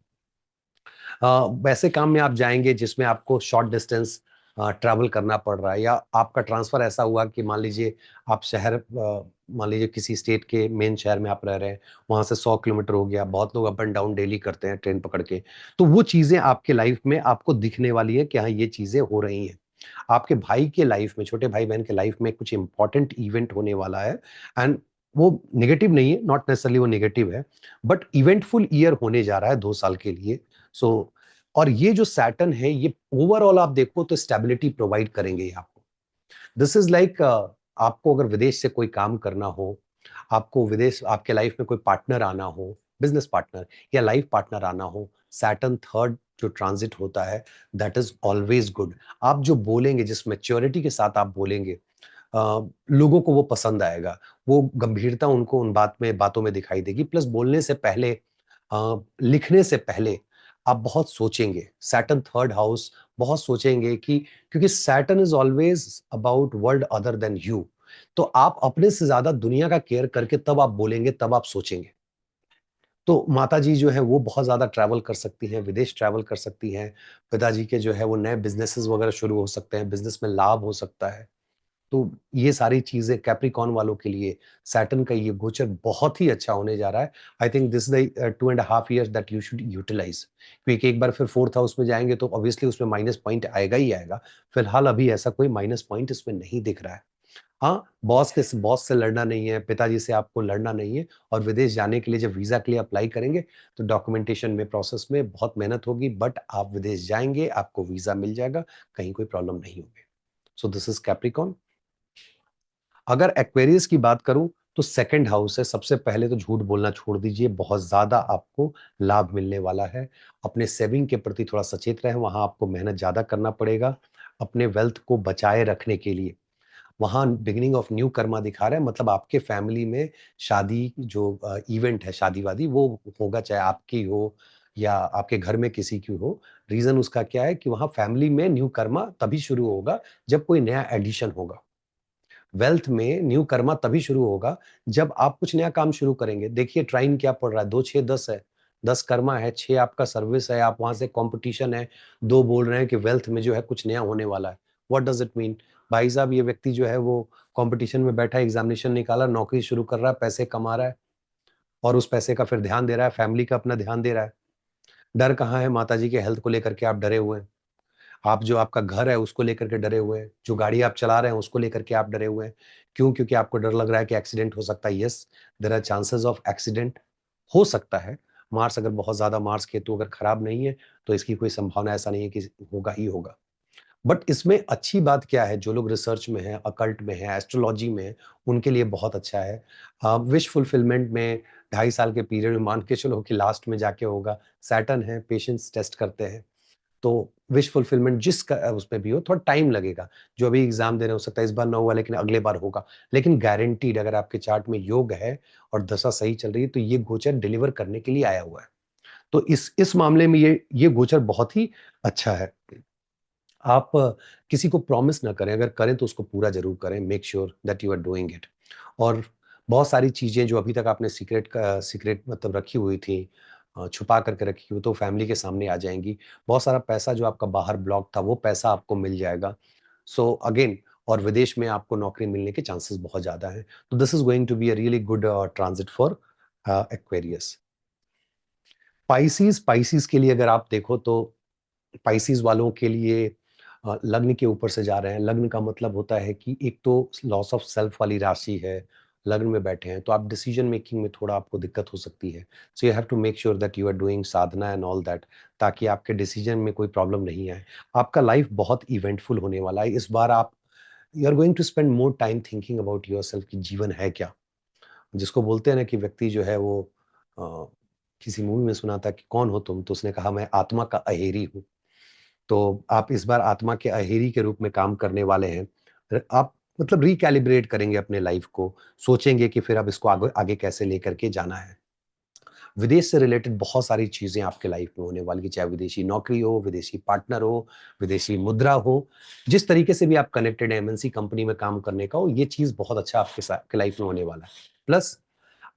वैसे काम में आप जाएंगे जिसमें आपको शॉर्ट डिस्टेंस ट्रैवल करना पड़ रहा है, या आपका ट्रांसफर ऐसा हुआ कि मान लीजिए आप मान लीजिए किसी स्टेट के मेन शहर में आप रह रहे हैं, वहां से 100 किलोमीटर हो गया। बहुत लोग अप एंड डाउन डेली करते हैं ट्रेन पकड़ के, तो वो चीजें आपके लाइफ में आपको दिखने वाली है कि हाँ, ये चीजें हो रही हैं। आपके भाई के लाइफ में, छोटे भाई बहन के लाइफ में कुछ इंपॉर्टेंट इवेंट होने वाला है, एंड वो नेगेटिव नहीं है, नॉट नेसेसरली वो नेगेटिव है, बट इवेंटफुल ईयर होने जा रहा है 2 साल के लिए। सो और ये जो सैटर्न है, ये ओवरऑल आप देखो तो स्टेबिलिटी प्रोवाइड करेंगे ये आपको। दिस इज लाइक, आपको अगर विदेश से कोई काम करना हो, आपको विदेश, आपके लाइफ में कोई पार्टनर आना हो, बिजनेस पार्टनर या लाइफ पार्टनर आना हो, सैटर्न थर्ड जो ट्रांजिट होता है, दैट इज ऑलवेज गुड। आप जो बोलेंगे, जिस मेच्योरिटी के साथ आप बोलेंगे, लोगों को वो पसंद आएगा। वो गंभीरता उनको उन बातों में दिखाई देगी। प्लस बोलने से पहले, लिखने से पहले आप बहुत सोचेंगे। सैटर्न थर्ड हाउस, बहुत सोचेंगे कि, क्योंकि Saturn is always about world other than you. तो आप अपने से ज्यादा दुनिया का केयर करके तब आप बोलेंगे, तब आप सोचेंगे। तो माताजी जो है वो बहुत ज्यादा ट्रैवल कर सकती हैं, विदेश ट्रैवल कर सकती हैं। पिताजी के जो है वो नए बिजनेसेस वगैरह शुरू हो सकते हैं, बिजनेस में लाभ हो सकता है। तो ये सारी चीजें कैप्रिकॉर्न वालों के लिए सैटर्न का ये गोचर बहुत ही अच्छा होने जा रहा है। I think this the 2.5 years that you should utilise, क्योंकि एक बार फिर फोर्थ हाउस में जाएंगे तो ऑब्वियसली उसमें माइनस पॉइंट आएगा ही आएगा। फिलहाल अभी ऐसा कोई माइनस पॉइंट इसमें नहीं दिख रहा है। हाँ, बॉस से लड़ना नहीं है, पिताजी से आपको लड़ना नहीं है। और विदेश जाने के लिए जब वीजा के लिए अप्लाई करेंगे, तो डॉक्यूमेंटेशन में, प्रोसेस में बहुत मेहनत होगी, बट आप विदेश जाएंगे, आपको वीजा मिल जाएगा, कहीं कोई प्रॉब्लम नहीं होगी। So this is Capricorn. अगर एक्वेरियस की बात करूं, तो सेकंड हाउस है। सबसे पहले तो झूठ बोलना छोड़ दीजिए, बहुत ज्यादा आपको लाभ मिलने वाला है। अपने सेविंग के प्रति थोड़ा सचेत रहें, वहां आपको मेहनत ज्यादा करना पड़ेगा अपने वेल्थ को बचाए रखने के लिए। वहां बिगिनिंग ऑफ न्यू कर्मा दिखा रहा है, मतलब आपके फैमिली में शादी जो इवेंट है, शादी वादी, वो होगा, चाहे आपकी हो या आपके घर में किसी की हो। रीजन उसका क्या है कि वहां फैमिली में न्यू कर्मा तभी शुरू होगा जब कोई नया एडिशन होगा। वेल्थ में न्यू कर्मा तभी शुरू होगा जब आप कुछ नया काम शुरू करेंगे। देखिए ट्राइन क्या पड़ रहा है, 2 6 10 है। 10 कर्मा है, 6 आपका सर्विस है, आप वहां से कंपटीशन है। 2 बोल रहे हैं कि वेल्थ में जो है कुछ नया होने वाला है। What does it mean? भाई साहब ये व्यक्ति जो है वो कंपटीशन में बैठा है, एग्जामिनेशन निकाला, नौकरी शुरू कर रहा है, पैसे कमा रहा है और उस पैसे का फिर ध्यान दे रहा है, फैमिली का अपना ध्यान दे रहा है। डर कहाँ है? माताजी के हेल्थ को लेकर के आप डरे हुए हैं। आप जो आपका घर है उसको लेकर के डरे हुए हैं, जो गाड़ी आप चला रहे हैं उसको लेकर के आप डरे हुए हैं। क्यों? क्योंकि आपको डर लग रहा है कि एक्सीडेंट हो सकता है। Yes, there are chances of accident, हो सकता है। मार्स अगर बहुत ज़्यादा, मार्स केतु अगर खराब नहीं है, तो इसकी कोई संभावना ऐसा नहीं है कि होगा ही होगा। बट इसमें अच्छी बात क्या है, जो लोग रिसर्च में हैं, अकल्ट में हैं, एस्ट्रोलॉजी में हैं, उनके लिए बहुत अच्छा है। विश फुलफिलमेंट में 2.5 साल के पीरियड में मान के चलो कि लास्ट में जाके होगा। सैटर्न है, पेशेंस टेस्ट करते हैं। तो विश फुलफिलमेंट उसमें भी हो, थोड़ा टाइम लगेगा। जो अभी एग्ज़ाम दे रहे हो सकता है इस बार ना हुआ, लेकिन अगले बार होगा। लेकिन गारंटीड अगर आपके चार्ट में योग है और दशा सही चल रही है, तो ये गोचर डिलीवर करने के लिए आया हुआ है। तो इस मामले में ये गोचर बहुत ही अच्छा है। आप किसी को प्रॉमिस ना करें, अगर करें तो उसको पूरा ज़रूर करें, make sure that you are doing it. और बहुत सारी चीज़ें जो अभी तक आपने सीक्रेट मतलब रखी हुई थी, छुपा करके रखी हुई, तो फैमिली के सामने आ जाएँगी। बहुत सारा पैसा जो आपका बाहर ब्लॉक था, वो पैसा आपको मिल जाएगा। सो अगेन, और विदेश में आपको नौकरी मिलने के चांसेस बहुत ज़्यादा हैं। तो this is going to be a really good transit for Aquarius. Pisces के लिए अगर आप देखो तो स्पाइसेस वालों के लिए लग्न के ऊपर से जा रहे हैं। लग्न का मतलब होता है कि एक तो लॉस ऑफ सेल्फ वाली राशि है, लग्न में बैठे हैं, तो आप डिसीजन मेकिंग में थोड़ा आपको दिक्कत हो सकती है। So you have to make sure that you are doing sadhana and all that, ताकि आपके डिसीजन में कोई प्रॉब्लम नहीं आए। आपका लाइफ बहुत इवेंटफुल होने वाला है। इस बार आप you are going to spend more time thinking about yourself कि जीवन है क्या? जिसको बोलते हैं ना कि व्यक्ति जो है वो अ, किसी मूवी में सुना था कि कौन हो तुम? तो उसने कहा मैं आत्मा का अहेरी हूँ। तो आप इस बार आत्मा के अहेरी के रूप में काम करने वाले हैं। आप मतलब रिकैलिब्रेट करेंगे अपने लाइफ को, सोचेंगे कि फिर अब इसको आगे आगे कैसे लेकर के जाना है। विदेश से रिलेटेड बहुत सारी चीज़ें आपके लाइफ में होने वाली है, चाहे विदेशी नौकरी हो, विदेशी पार्टनर हो, विदेशी मुद्रा हो, जिस तरीके से भी आप कनेक्टेड हैं एमएनसी कंपनी में काम करने का हो, ये चीज़ बहुत अच्छा आपके लाइफ में होने वाला है। प्लस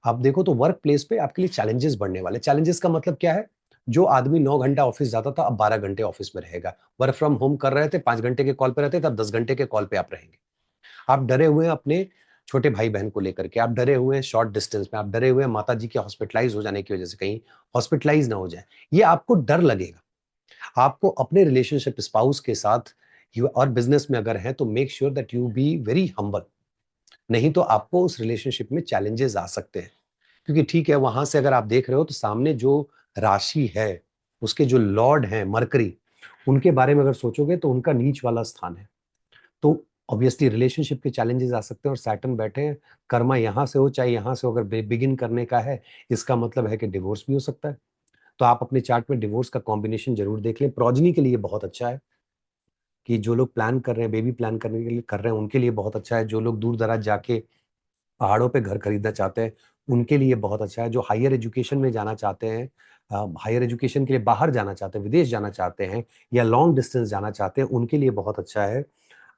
आप देखो तो वर्क प्लेस पे आपके लिए चैलेंजेस बढ़ने वाले। चैलेंजेस का मतलब क्या है? जो आदमी 9 घंटा ऑफिस जाता था, अब 12 घंटे ऑफिस में रहेगा। वर्क फ्रॉम होम कर रहे थे, 5 घंटे के कॉल पे रहते थे, अब 10 घंटे के कॉल पे आप रहेंगे। आप डरे हुए हैं अपने छोटे भाई-बहन को लेकर के, आप डरे हुए हैं शॉर्ट डिस्टेंस में, आप डरे हुए हैं माताजी के हॉस्पिटलाइज़ हो जाने की वजह से, कहीं हॉस्पिटलाइज़ ना हो जाएँ। ये आपको डर लगेगा। आपको अपने रिलेशनशिप स्पाउस के साथ यू और बिज़नेस में अगर हैं, तो make sure that you be very humble. नहीं तो आपको उस रिलेशनशिप में चैलेंजेस आ सकते हैं। क्योंकि ठीक है, वहाँ से अगर आप देख रहे हो तो सामने जो राशि है, उसके जो लॉर्ड हैं मरकरी, उनके बारे में अगर सोचोगे तो उनका नीच वाला स्थान है। तो ऑब्वियसली रिलेशनशिप के चैलेंजेस आ सकते हैं और सैटर्न बैठे हैं, कर्मा यहाँ से हो चाहे यहाँ से हो, अगर बिगिन करने का है, इसका मतलब है कि डिवोर्स भी हो सकता है। तो आप अपने चार्ट में डिवोर्स का कॉम्बिनेशन ज़रूर देख लें। प्रोजनी के लिए बहुत अच्छा है कि जो लोग प्लान कर रहे हैं, बेबी प्लान करने के लिए कर रहे हैं, उनके लिए बहुत अच्छा है। जो लोग दूर-दराज जाके पहाड़ों पे घर खरीदना चाहते हैं, उनके लिए बहुत अच्छा है। जो हायर एजुकेशन में जाना चाहते हैं, हायर एजुकेशन के लिए बाहर जाना चाहते हैं, विदेश जाना चाहते हैं या लॉन्ग डिस्टेंस जाना चाहते हैं, उनके लिए बहुत अच्छा है।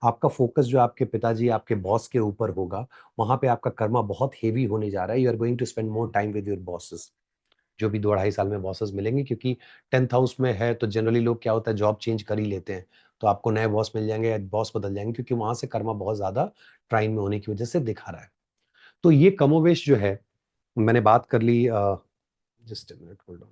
आपका फ़ोकस जो आपके पिताजी, आपके बॉस के ऊपर होगा, वहाँ पे आपका कर्मा बहुत हेवी होने जा रहा है। You are going to spend more time with your bosses. जो भी 2 ढाई साल में बॉसेस मिलेंगे, क्योंकि 10th हाउस में है तो जनरली लोग क्या होता है जॉब चेंज कर ही लेते हैं। तो आपको नए बॉस मिल जाएँगे या बॉस बदल जाएँगे, क्योंकि वहाँ से कर्मा बहुत ज़्यादा ट्राइन में होने की वजह से दिखा रहा है। तो ये कमोवेश जो है, मैंने बात कर ली। Just a minute, hold on.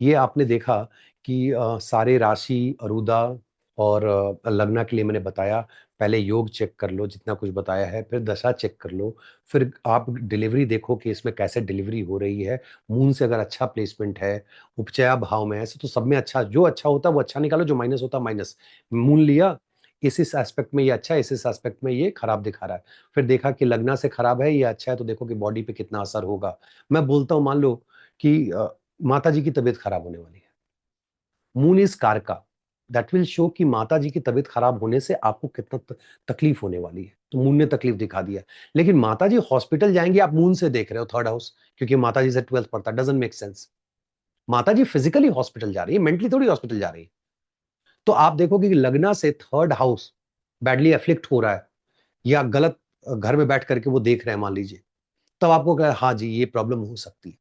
ये आपने देखा कि सारे राशि, अरुदा और लग्न के लिए मैंने बताया। पहले योग चेक कर लो, जितना कुछ बताया है, फिर दशा चेक कर लो, फिर आप डिलीवरी देखो कि इसमें कैसे डिलीवरी हो रही है। मून से अगर अच्छा प्लेसमेंट है, उपचया भाव में है, ऐसे तो सब में अच्छा, जो अच्छा होता है वो अच्छा निकालो, जो माइनस होता है माइनस। मून लिया, इस एस्पेक्ट में ये अच्छा है, इस एस्पेक्ट में ये खराब दिखा रहा है। फिर देखा कि लग्न से खराब है, ये अच्छा है, तो देखो कि बॉडी पे कितना असर होगा। मैं बोलता हूँ, मान लो कि माताजी की तबीयत खराब होने वाली है। मून इज कारका, दैट विल शो कि माताजी की तबीयत खराब होने से आपको कितना तकलीफ होने वाली है। तो मून ने तकलीफ दिखा दिया। लेकिन माताजी हॉस्पिटल जाएंगी, आप मून से देख रहे हो थर्ड हाउस, क्योंकि माताजी से 12th पड़ता है, डजंट मेक सेंस। माताजी फिजिकली हॉस्पिटल जा रही है, मेंटली थोड़ी हॉस्पिटल जा रही है। तो आप देखोगे कि लगना से थर्ड हाउस बैडली अफ्लिक्ट हो रहा है, या गलत घर में बैठ करके वो देख रहे हैं मान लीजिए, तब आपको कहा हाँ जी ये प्रॉब्लम हो सकती है।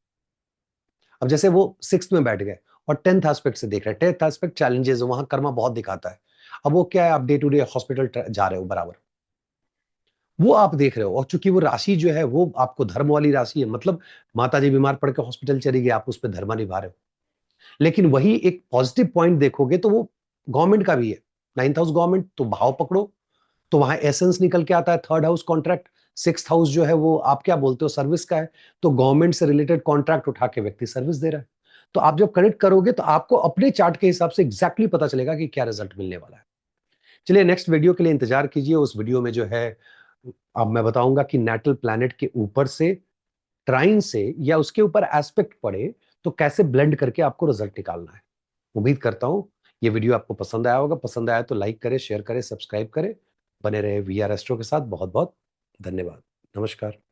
अब जैसे वो 6th में बैठ गए और 10th एस्पेक्ट से देख रहे हैं। 10th एस्पेक्ट चैलेंजेस है, वहाँ कर्मा बहुत दिखाता है। अब वो क्या है, आप डे टू डे हॉस्पिटल जा रहे हो बराबर, वो आप देख रहे हो, और चूंकि वो राशि जो है वो आपको धर्म वाली राशि है, मतलब माता जी बीमार पड़ के हॉस्पिटल चली गई, आप उस पर धर्मा निभा रहे हो। लेकिन वही एक पॉजिटिव पॉइंट देखोगे तो वो गवर्नमेंट का भी है। 9th हाउस गवर्नमेंट, तो भाव पकड़ो, तो वहां एसेंस निकल के आता है। 3rd house contract, 6th house जो है वो आप क्या बोलते हो, सर्विस का है। तो गवर्नमेंट से रिलेटेड कॉन्ट्रैक्ट उठा के व्यक्ति सर्विस दे रहा है। तो आप जब कनेक्ट करोगे तो आपको अपने चार्ट के हिसाब से एग्जैक्टली पता चलेगा कि क्या रिजल्ट मिलने वाला है। चलिए नेक्स्ट वीडियो के लिए इंतजार कीजिए। उस वीडियो में जो है अब मैं बताऊंगा कि नेटल प्लैनेट के ऊपर से, ट्राइन से, या उसके ऊपर एस्पेक्ट पड़े तो कैसे ब्लेंड करके आपको रिजल्ट निकालना है। उम्मीद करता हूं ये वीडियो आपको पसंद आया होगा। पसंद आया तो लाइक करें, शेयर करें, सब्सक्राइब करें। बने रहे वी आर एस्ट्रो के साथ। बहुत बहुत धन्यवाद। नमस्कार।